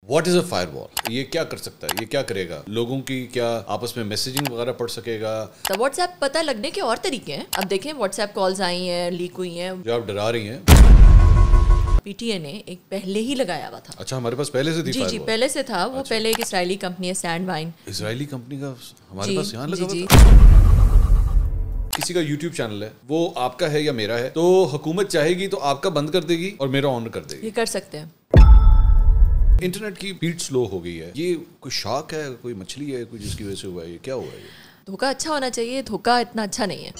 What is a fire وال؟ یہ کیا کر سکتا ہے؟ یہ کیا کرے گا؟ لوگوں کی کیا آپس میں میسیجنگ وغیرہ پڑھ سکے گا؟ واٹس ایپ پتہ لگنے کے اور طریقے ہیں. اب دیکھیں واٹس ایپ کالز آئی ہیں, لیک ہوئی ہیں, جو آپ ڈرا رہی ہیں. پی ٹی اے نے ایک پہلے ہی لگایا ہوا تھا. اچھا, ہمارے پاس پہلے سے تھی؟ جی پہلے سے تھا. وہ پہلے ایک اسرائیلی کمپنی ہے سینڈ وائن. اسرائیلی کمپنی کا ہمارے پاس یہاں لگا ہوا تھا. کسی کا یوٹیوب چینل ہے, وہ آپ کا ہے یا میرا ہے, تو حکومت چاہے گی تو آپ کا بند کر دے گی اور میرا آن کر دے گی. یہ کر سکتے ہیں. انٹرنیٹ کی اسپیڈ سلو ہو گئی ہے. یہ کوئی شاک ہے, کوئی مچھلی ہے, کوئی جس کی وجہ سے ہوا ہے؟ یہ کیا ہوا ہے؟ دھوکہ اچھا ہونا چاہیے, دھوکہ اتنا اچھا نہیں ہے.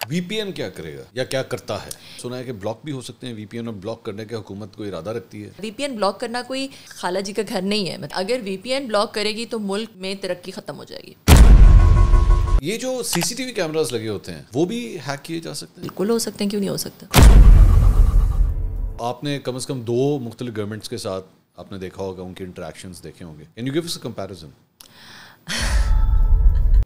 وی پی این کیا کرے گا یا کیا کرتا ہے؟ سنا ہے کہ بلاک بھی ہو سکتے ہیں وی پی این, اور بلاک کرنے کے حکومت کو ارادہ رکھتی ہے. وی پی این بلاک کرنا کوئی خالہ جی کا گھر نہیں ہے. اگر وی پی این بلاک کرے گی تو ملک میں ترقی ختم ہو جائے گی. یہ جو سی سی ٹی وی کیمراز لگے ہوتے ہیں وہ بھی ہیک کیے جا سکتے ہیں؟ بالکل ہو سکتے ہیں, کیوں نہیں ہو سکتا. آپ نے کم از کم 2 مختلف گورنمنٹس کے ساتھ آپ نے دیکھا ہوگا, ان کے انٹریکشنز دیکھے ہوں گے. Can you give us a comparison?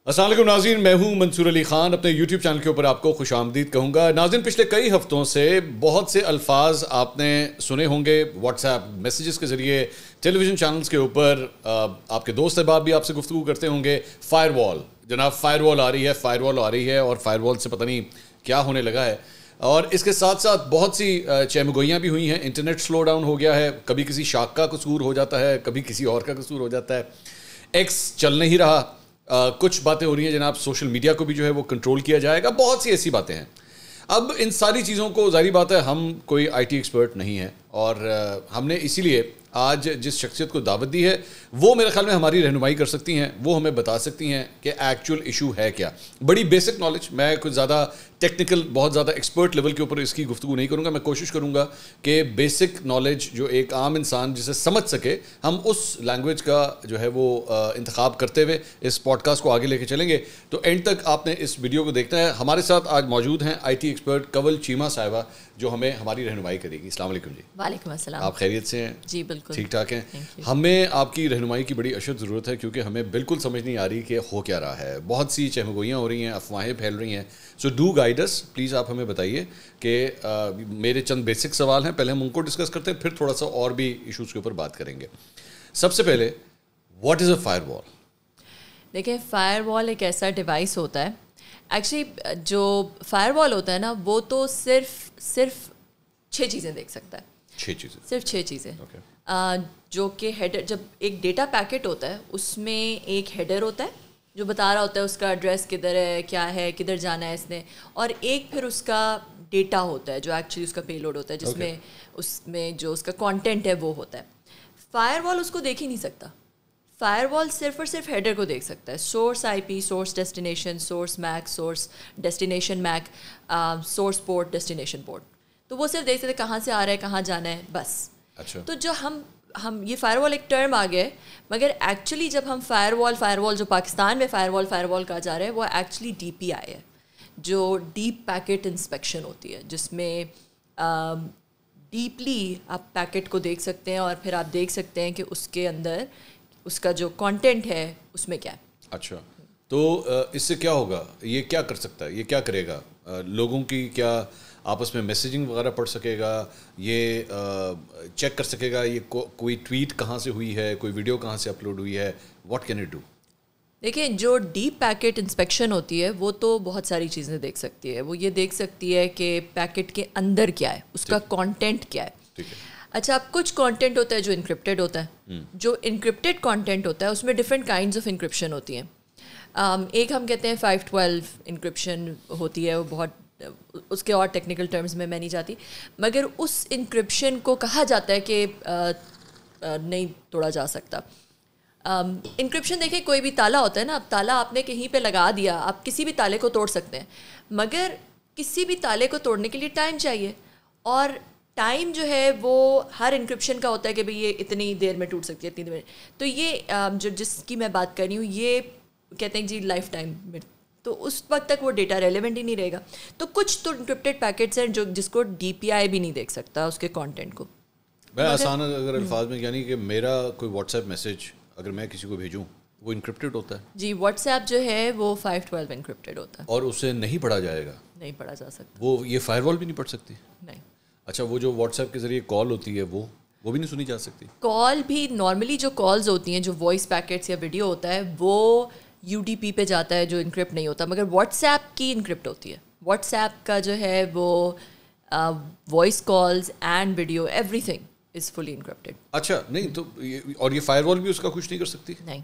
السلام علیکم ناظرین, میں ہوں منصور علی خان. اپنے یوٹیوب چینل کے اوپر آپ کو خوش آمدید کہوں گا. ناظرین, پچھلے کئی ہفتوں سے بہت سے الفاظ آپ نے سنے ہوں گے واٹس ایپ میسیجز کے ذریعے, ٹیلی ویژن چینلز کے اوپر. آپ کے دوست احباب بھی آپ سے گفتگو کرتے ہوں گے. فائر وال, جناب فائر وال آ رہی ہے, فائر وال آ رہی ہے, اور فائر وال سے پتہ نہیں کیا ہونے لگا ہے. اور اس کے ساتھ ساتھ بہت سی چہمگوئیاں بھی ہوئی ہیں. انٹرنیٹ سلو ڈاؤن ہو گیا ہے, کبھی کسی شاخ کا قصور ہو جاتا ہے, کبھی کسی اور کا قصور ہو جاتا ہے. ایکس چل نہیں رہا. کچھ باتیں ہو رہی ہیں جناب, سوشل میڈیا کو بھی جو ہے وہ کنٹرول کیا جائے گا. بہت سی ایسی باتیں ہیں. اب ان ساری چیزوں کو ظاہری بات ہے ہم کوئی آئی ٹی ایکسپرٹ نہیں ہیں, اور ہم نے اسی لیے آج جس شخصیت کو دعوت دی ہے وہ میرے خیال میں ہماری رہنمائی کر سکتی ہیں. وہ ہمیں بتا سکتی ہیں کہ ایکچوئل ایشو ہے کیا. بڑی بیسک نالج, میں کچھ زیادہ ٹیکنیکل, بہت زیادہ ایکسپرٹ لیول کے اوپر اس کی گفتگو نہیں کروں گا. میں کوشش کروں گا کہ بیسک نالج جو ایک عام انسان جسے سمجھ سکے, ہم اس لینگویج کا جو ہے وہ انتخاب کرتے ہوئے اس پوڈ کاسٹ کو آگے لے کے چلیں گے. تو اینڈ تک آپ نے اس ویڈیو کو دیکھنا ہے. ہمارے ساتھ آج موجود ہیں آئی ٹی ایکسپرٹ کنول چیمہ صاحبہ, جو ہمیں ہماری رہنمائی کرے گی. السلام علیکم جی. وعلیکم السلام. آپ خیریت سے ہیں؟ جی بالکل ٹھیک ٹھاک ہیں. ہمیں آپ کی رہنمائی کی بڑی اشد ضرورت ہے, کیونکہ ہمیں بالکل سمجھ نہیں آ رہی کہ ہو کیا رہا ہے. بہت سی چہمگوئیاں ہو رہی ہیں, افواہیں پھیل رہی ہیں. So do guide us please. آپ ہمیں بتائیے کہ میرے چند بیسک سوال ہیں, پہلے ہم ان کو ڈسکس کرتے ہیں, پھر تھوڑا سا اور بھی ایشوز کے اوپر بات کریں گے. سب سے پہلے واٹ از اے فائر وال؟ دیکھیں, فائر وال ایک ایسا ڈیوائس ہوتا ہے. ایکچولی جو فائر وال ہوتا ہے نا, وہ تو صرف 6 چیزیں دیکھ سکتا ہے. 6 چیزیں, صرف 6 چیزیں, جو کہ ہیڈر, جب ایک ڈیٹا پیکٹ ہوتا ہے اس میں ایک ہیڈر ہوتا ہے جو بتا رہا ہوتا ہے اس کا ایڈریس کدھر ہے, کیا ہے, کدھر جانا ہے اس نے, اور ایک پھر اس کا ڈیٹا ہوتا ہے جو ایکچولی اس کا پے لوڈ ہوتا ہے, جس میں اس میں جو اس کا کانٹینٹ ہے وہ ہوتا ہے. فائر وال اس کو دیکھ ہی نہیں سکتا. فائر وال صرف اور صرف ہیڈر کو دیکھ سکتا ہے. Source I P, source destination, source make, source destination make, source port, destination port. تو وہ صرف دیکھ سکتے کہاں سے آ رہا ہے, کہاں جانا ہے, بس. اچھا. تو جو ہم یہ فائر وال ایک ٹرم آ گیا ہے, مگر ایکچولی جب ہم فائر وال جو پاکستان میں فائر وال کہا جا رہا ہے, وہ ایکچولی ڈی پی آئی ہے, جو ڈیپ پیکٹ انسپیکشن ہوتی ہے, جس میں ڈیپلی آپ پیکٹ کو دیکھ سکتے ہیں, اور پھر آپ دیکھ سکتے ہیں کہ اس کے اندر اس کا جو کانٹینٹ ہے اس میں کیا ہے. اچھا, تو اس سے کیا ہوگا؟ یہ کیا کر سکتا ہے؟ یہ کیا کرے گا؟ لوگوں کی کیا آپس میں میسیجنگ وغیرہ پڑھ سکے گا؟ یہ چیک کر سکے گا یہ کوئی ٹویٹ کہاں سے ہوئی ہے, کوئی ویڈیو کہاں سے اپلوڈ ہوئی ہے؟ What can it do? دیکھیں, جو ڈیپ پیکٹ انسپیکشن ہوتی ہے وہ تو بہت ساری چیزیں دیکھ سکتی ہے. وہ یہ دیکھ سکتی ہے کہ پیکٹ کے اندر کیا ہے, اس کا کانٹینٹ کیا ہے. ٹھیک ہے. اچھا, اب کچھ کانٹینٹ ہوتا ہے جو انکرپٹیڈ ہوتا ہے. جو انکرپٹیڈ کانٹینٹ ہوتا ہے اس میں ڈفرینٹ کائنڈز آف انکرپشن ہوتی ہیں. ایک ہم کہتے ہیں 512 انکرپشن ہوتی ہے, وہ بہت, اس کے اور ٹیکنیکل ٹرمز میں نہیں جاتی, مگر اس انکرپشن کو کہا جاتا ہے کہ نہیں توڑا جا سکتا. انکرپشن دیکھیں, کوئی بھی تالا ہوتا ہے نا, اب تالا آپ نے کہیں پہ لگا دیا, آپ کسی بھی تالے کو توڑ سکتے ہیں, مگر کسی بھی تالے کو توڑنے کے لیے ٹائم چاہیے, اور ٹائم جو ہے وہ ہر انکرپشن کا ہوتا ہے کہ بھئی یہ اتنی دیر میں ٹوٹ سکتی ہے, اتنی دیر میں. تو یہ جو جس کی میں بات کر رہی ہوں, یہ کہتے ہیں جی لائف ٹائم میں, تو اس وقت تک وہ ڈیٹا ریلیونٹ ہی نہیں رہے گا. تو کچھ تو انکرپٹیڈ پیکٹس ہیں جس کو ڈی پی آئی بھی نہیں دیکھ سکتا اس کے کانٹینٹ کو. میں آسان اگر الفاظ میں, یعنی کہ میرا کوئی واٹس ایپ میسج اگر میں کسی کو بھیجوں وہ انکرپٹیڈ ہوتا ہے؟ جی, واٹس ایپ جو ہے وہ 512 انکرپٹیڈ ہوتا ہے, اور اسے نہیں پڑھا جائے گا؟ نہیں پڑھا جا سکتا. وہ یہ فائر وال بھی نہیں پڑھ سکتی؟ نہیں. اچھا, وہ جو واٹس ایپ کے ذریعے کال ہوتی ہے وہ وہ بھی نہیں سنی جا سکتی. کال بھی نارملی جو کالز ہوتی ہیں جو وائس پیکٹس یا ویڈیو ہوتا ہے وہ یو ڈی پی پہ جاتا ہے جو انکرپٹ نہیں ہوتا, مگر واٹس ایپ کی انکرپٹ ہوتی ہے. واٹس ایپ کا جو ہے وہ voice calls and video everything is fully encrypted. اچھا نہیں تو اور یہ فائر وال بھی اس کا کچھ نہیں کر سکتی؟ نہیں.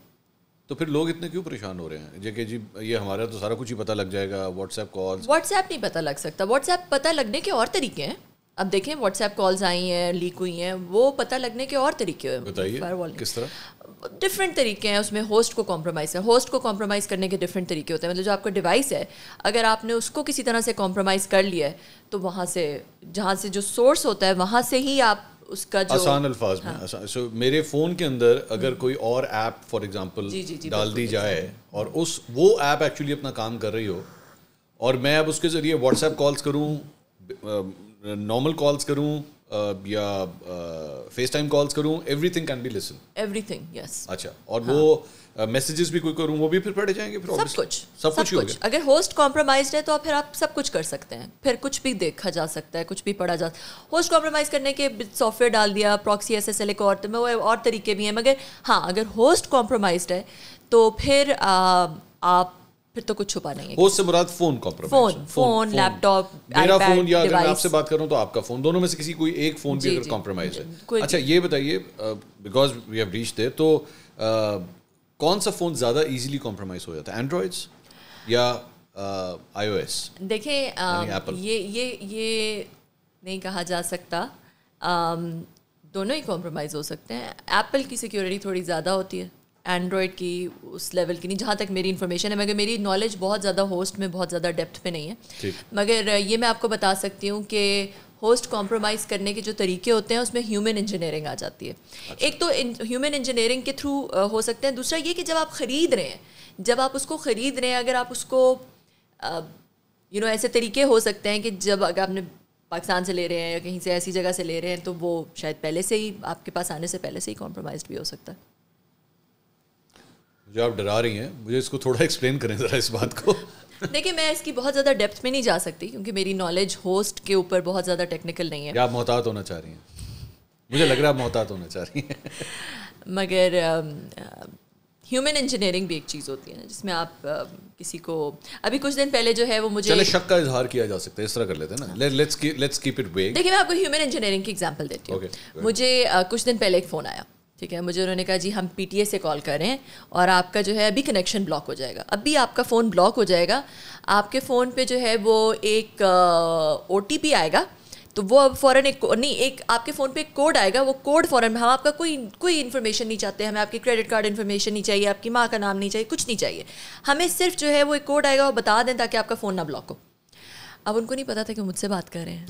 تو پھر لوگ اتنے کیوں پریشان ہو رہے ہیں کہ جی یہ ہمارا تو سارا کچھ ہی پتہ لگ جائے گا, WhatsApp calls. WhatsApp نہیں پتہ لگ سکتا. واٹس ایپ پتہ لگنے کے اور طریقے ہیں. اب دیکھیں واٹس ایپ کالز آئی ہیں, لیک ہوئی ہیں, وہ پتہ لگنے کے اور طریقے ہیں. بتائیے کس طرح؟ ڈفرینٹ طریقے ہیں. اس میں ہوسٹ کو کمپرومائز ہے. ہوسٹ کو کمپرومائز کرنے کے ڈفرینٹ طریقے ہوتے ہیں. مطلب جو آپ کا ڈیوائس ہے اگر آپ نے اس کو کسی طرح سے کمپرومائز کر لیا ہے تو وہاں سے جہاں سے جو سورس ہوتا ہے وہاں سے ہی آپ اس کا جو آسان الفاظ میں سو میرے فون کے اندر اگر کوئی اور ایپ فار ایگزامپل ڈال دی جائے اور وہ ایپ ایکچولی اپنا کام کر رہی ہو اور میں اب اس کے ذریعے واٹس ایپ کالز کروں, نارمل کالز کروں یا فیس ٹائم کالز کروں, everything can be listen. Everything yes. اچھا اور وہ میسیجز بھی کوئی کروں وہ بھی پھر پڑھے جائیں گے؟ پھر سب کچھ اگر ہوسٹ کمپرومائزڈ ہے تو پھر آپ سب کچھ کر سکتے ہیں. پھر کچھ بھی دیکھا جا سکتا ہے, کچھ بھی پڑھا جا سکتا ہے. ہوسٹ کمپرومائز کرنے کے سافٹ ویئر ڈال دیا, پراکسی ایس ایس ایل اور طریقے بھی ہیں. مگر ہاں اگر ہوسٹ کمپرومائزڈ ہے تو پھر آپ پھر تو کچھ چھپا نہیں ہے. ہوسٹ سے مراد فون کمپرومائز, فون لیپ ٹاپ, میرا فون یا اگر میں آپ سے بات کروں تو آپ کا فون, دونوں میں سے کسی کوئی ایک فون بھی اگر کمپرومائز ہے. اچھا یہ بتائیے بیکاز وی ہیو ریچ دیر تو کون سا فون زیادہ ایزیلی کمپرومائز ہو جاتا ہے, اینڈرائڈس یا آئی او ایس؟ دیکھیں یہ نہیں کہا جا سکتا, دونوں ہی کمپرومائز ہو سکتے ہیں. ایپل کی سیکیورٹی تھوڑی زیادہ ہوتی ہے, اینڈرائڈ کی اس لیول کی نہیں, جہاں تک میری انفارمیشن ہے. مگر میری نالج بہت زیادہ ہوسٹ میں بہت زیادہ ڈیپتھ پہ نہیں ہے. مگر یہ میں آپ کو بتا سکتی ہوں کہ ہوسٹ کمپرومائز کرنے کے جو طریقے ہوتے ہیں اس میں ہیومن انجینئرنگ آ جاتی ہے. ایک تو ہیومن انجینئرنگ کے تھرو ہو سکتے ہیں. دوسرا یہ کہ جب آپ خرید رہے ہیں, جب آپ اس کو خرید رہے ہیں, اگر آپ اس کو ایسے طریقے ہو سکتے ہیں کہ جب اگر آپ نے پاکستان سے لے رہے ہیں یا کہیں سے ایسی جگہ سے لے رہے ہیں تو وہ شاید پہلے سے ہی آپ کے پاس آنے سے پہلے سے ہی کمپرومائزڈ بھی ہو سکتا ہے. جو آپ ڈرا رہی ہیں مجھے اس کو تھوڑا ایکسپلین کریں ذرا اس بات کو. دیکھیے میں اس کی بہت زیادہ ڈیپتھ میں نہیں جا سکتی کیونکہ میری نالج ہوسٹ کے اوپر بہت زیادہ ٹیکنیکل نہیں ہے. یا آپ محتاط ہونا چاہ رہی ہیں؟ مجھے لگ رہا ہے آپ محتاط ہونا چاہ رہی ہیں. مگر ہیومن انجینئرنگ بھی ایک چیز ہوتی ہے جس میں آپ کسی کو, ابھی کچھ دن پہلے جو ہے وہ مجھے چلے شک کا اظہار کیا جا سکتا ہے, اس طرح کر لیتے ہیں نا, لیٹس کیپ اٹ ویگ. دیکھیے میں آپ کو ہیومن انجینئرنگ کی ایگزامپل دیتی ہوں. مجھے کچھ دن پہلے ایک فون آیا, ٹھیک ہے, مجھے انہوں نے کہا جی ہم پی ٹی اے سے کال کر رہے ہیں اور آپ کا جو ہے ابھی کنیکشن بلاک ہو جائے گا. ابھی آپ کا فون بلاک ہو جائے گا, آپ کے فون پہ جو ہے وہ ایک او ٹی پی آئے گا, تو وہ اب فوراً ایک آپ کے فون پہ ایک کوڈ آئے گا, وہ کوڈ فوراً, ہم آپ کا کوئی انفارمیشن نہیں چاہتے, ہمیں آپ کی کریڈٹ کارڈ انفارمیشن نہیں چاہیے, آپ کی ماں کا نام نہیں چاہیے, کچھ نہیں چاہیے, ہمیں صرف جو ہے وہ ایک کوڈ آئے گا وہ بتا دیں تاکہ آپ کا فون نہ بلاک ہو. اب ان کو نہیں پتا تھا کہ مجھ سے بات کر رہے ہیں.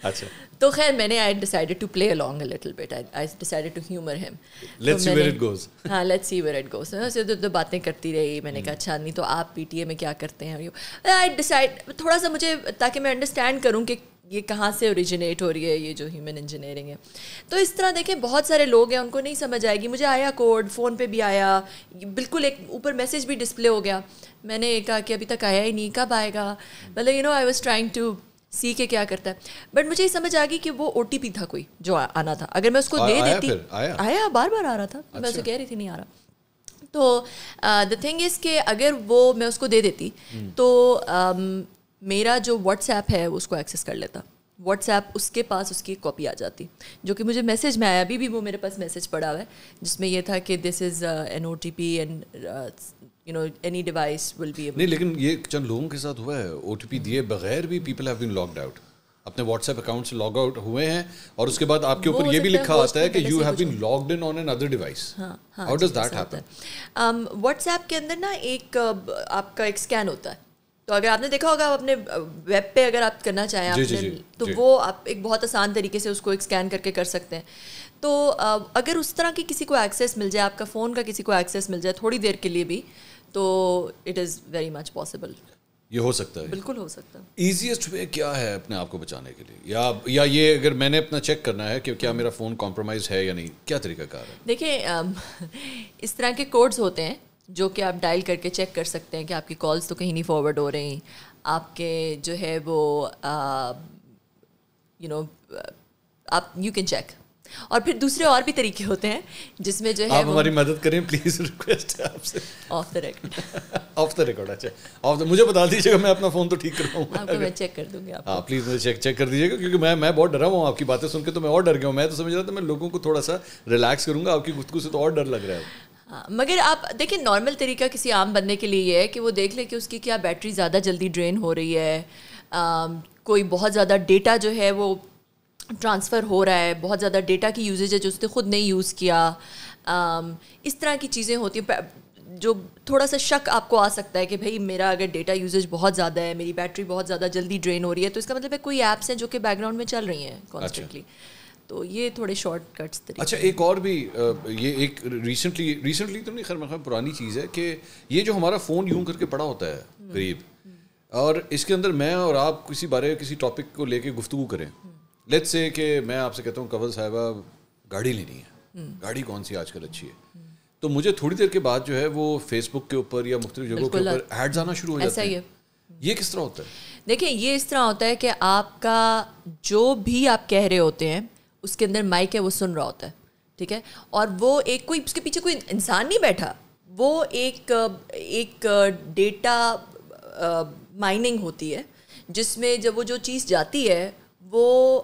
اچھا تو خیر میں نے I decided to play along a little bit. I decided to humor him. Let's see where it goes. ہاں let's see where it goes. تو باتیں کرتی رہی. میں نے کہا اچھا نہیں تو آپ پی ٹی اے میں کیا کرتے ہیں. I decide تھوڑا سا مجھے تاکہ میں انڈرسٹینڈ کروں کہ یہ کہاں سے اوریجنیٹ ہو رہی ہے یہ جو ہیومن انجینئرنگ ہے. تو اس طرح دیکھیں بہت سارے لوگ ہیں ان کو نہیں سمجھ آئے گی. مجھے آیا کوڈ, فون پہ بھی آیا, بالکل ایک اوپر میسیج بھی ڈسپلے ہو گیا. میں نے کہا کہ ابھی تک آیا ہی نہیں, کب آئے گا, مطلب آئی واز ٹرائنگ ٹو سی کے کیا کرتا ہے. بٹ مجھے یہ سمجھ آ گئی کہ وہ او ٹی پی تھا کوئی جو آنا تھا. اگر میں اس کو دے دیتی, آیا بار بار آ رہا تھا, میں اسے کہہ رہی تھی نہیں آ رہا. تو دا تھنگ از کہ اگر وہ میں اس کو دے دیتی تو میرا جو واٹس ایپ ہے اس کو ایکسیس کر لیتا. واٹس ایپ اس کے پاس اس کی ایک کاپی آ جاتی جو کہ مجھے میسیج میں آیا. ابھی بھی وہ میرے پاس میسیج پڑا ہوا ہے جس میں یہ تھا کہ this is an O T P and any device will be able. نہیں لیکن یہ چند لوگوں کے ساتھ ہوا ہے, او ٹی پی دیے بغیر بھی people have been logged out, اپنے واٹس ایپ اکاؤنٹ سے لاگ آؤٹ ہوئے ہیں اور اس کے بعد آپ کے اوپر یہ بھی لکھا آتا ہے کہ you have been logged in on another device. How does that happen? What's app کے اندر نا ایک آپ کا ایک اسکین ہوتا ہے. تو اگر آپ نے دیکھا ہوگا آپ اپنے ویب پہ اگر آپ کرنا چاہیں آپ نے تو وہ آپ ایک بہت آسان طریقے سے اس کو ایک اسکین کر کے کر سکتے ہیں. تو اگر اس طرح کی کسی کو ایکسیس مل جائے, آپ کا فون کا کسی کو ایکسیس مل جائے تھوڑی دیر کے لیے بھی, تو it is very much possible. یہ ہو سکتا ہے, بالکل ہو سکتا ہے. ایزیسٹ وے کیا ہے اپنے آپ کو بچانے کے لیے, یا یہ اگر میں نے اپنا چیک کرنا ہے کہ کیا میرا فون کمپرومائز ہے یا نہیں, کیا طریقہ کار ہے؟ دیکھیں اس طرح کے کوڈز ہوتے ہیں جو کہ آپ ڈائل کر کے چیک کر سکتے ہیں کہ آپ کی کالز تو کہیں نہیں فارورڈ ہو رہی, آپ کے جو ہے وہ آپ یو کین چیک. اور پھر دوسرے اور بھی طریقے ہوتے ہیں جس میں جو ہے آپ ہماری مدد کریں پلیز, ریکویسٹ ہے آپ سے. Of the record. Of the record. اچھا آف دا, مجھے بتا دیجیے گا, میں اپنا فون تو ٹھیک کرواؤں گا. آپ کو میں چیک کر دوں گی. ہاں پلیز مجھے چیک کر دیجیے گا, کیونکہ میں بہت ڈرا ہوا ہوں آپ کی باتیں سن کے, تو میں اور ڈر گیا ہوں. میں تو سمجھ رہا تھا میں لوگوں کو تھوڑا سا ریلیکس کروں گا, آپ کی گفتگو سے تو اور ڈر لگ رہا ہے. ہاں مگر آپ دیکھیں نارمل طریقہ کسی عام بندے کے لیے یہ ہے کہ وہ دیکھ لے کہ اس کی کیا بیٹری زیادہ جلدی ڈرین ہو رہی ہے, کوئی بہت زیادہ ڈیٹا جو ہے وہ ٹرانسفر ہو رہا ہے, بہت زیادہ ڈیٹا کی یوزیج ہے جو اس نے خود نہیں یوز کیا, اس طرح کی چیزیں ہوتی ہیں جو تھوڑا سا شک آپ کو آ سکتا ہے کہ بھائی میرا اگر ڈیٹا یوزیج بہت زیادہ ہے, میری بیٹری بہت زیادہ جلدی ڈرین ہو رہی ہے, تو اس کا مطلب ہے کوئی ایپس ہیں جو کہ بیک گراؤنڈ میں چل رہی ہیں کانسٹنٹلی. تو یہ تھوڑے شارٹ کٹس طریقے. اچھا ایک اور بھی یہ ایک ریسنٹلی تو نہیں, خیر میں پرانی چیز ہے کہ یہ جو ہمارا فون یوں کر کے پڑا ہوتا ہے قریب, اور اس کے اندر میں اور آپ کسی بارے کسی ٹاپک کو لے کے گفتگو کریں. لیٹس سے کہ میں آپ سے کہتا ہوں کنول صاحبہ گاڑی لینی ہے, گاڑی کون سی آج کل اچھی ہے, تو مجھے تھوڑی دیر کے بعد جو ہے وہ فیس بک کے اوپر یا مختلف جگہوں کے اوپر ایڈز آنا شروع ہو جاتے ہیں. یہ کس طرح ہوتا ہے؟ دیکھیں یہ اس طرح ہوتا ہے کہ آپ کا جو بھی آپ کہہ رہے ہوتے ہیں اس کے اندر مائک ہے وہ سن رہا ہوتا ہے, ٹھیک ہے, اور وہ ایک کوئی اس کے پیچھے کوئی انسان نہیں بیٹھا, وہ ایک ڈیٹا مائننگ ہوتی ہے جس میں جب وہ جو چیز جاتی ہے وہ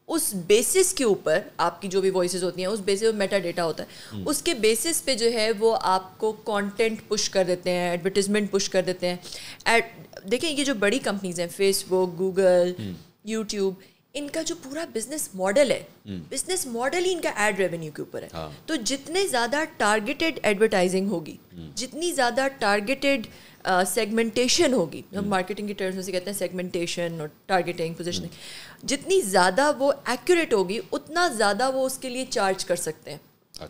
اس بیسس کے اوپر آپ کی جو بھی وائسز ہوتی ہیں اس بیسس پہ میٹا ڈیٹا ہوتا ہے, اس کے بیسس پہ جو ہے وہ آپ کو کانٹینٹ پش کر دیتے ہیں, ایڈورٹیزمنٹ پش کر دیتے ہیں. دیکھیں یہ جو بڑی کمپنیز ہیں فیس بک, گوگل, یوٹیوب, ان کا جو پورا بزنس ماڈل ہے, بزنس ماڈل ہی ان کا ایڈ ریونیو کے اوپر ہے. تو جتنے زیادہ ٹارگیٹڈ ایڈورٹائزنگ ہوگی, جتنی زیادہ ٹارگیٹڈ سیگمنٹیشن ہوگی, ہم مارکیٹنگ کی ٹرمز میں سے کہتے ہیں سیگمنٹیشن اور ٹارگیٹنگ پوزیشننگ, جتنی زیادہ وہ ایکوریٹ ہوگی اتنا زیادہ وہ اس کے لیے چارج کر سکتے ہیں.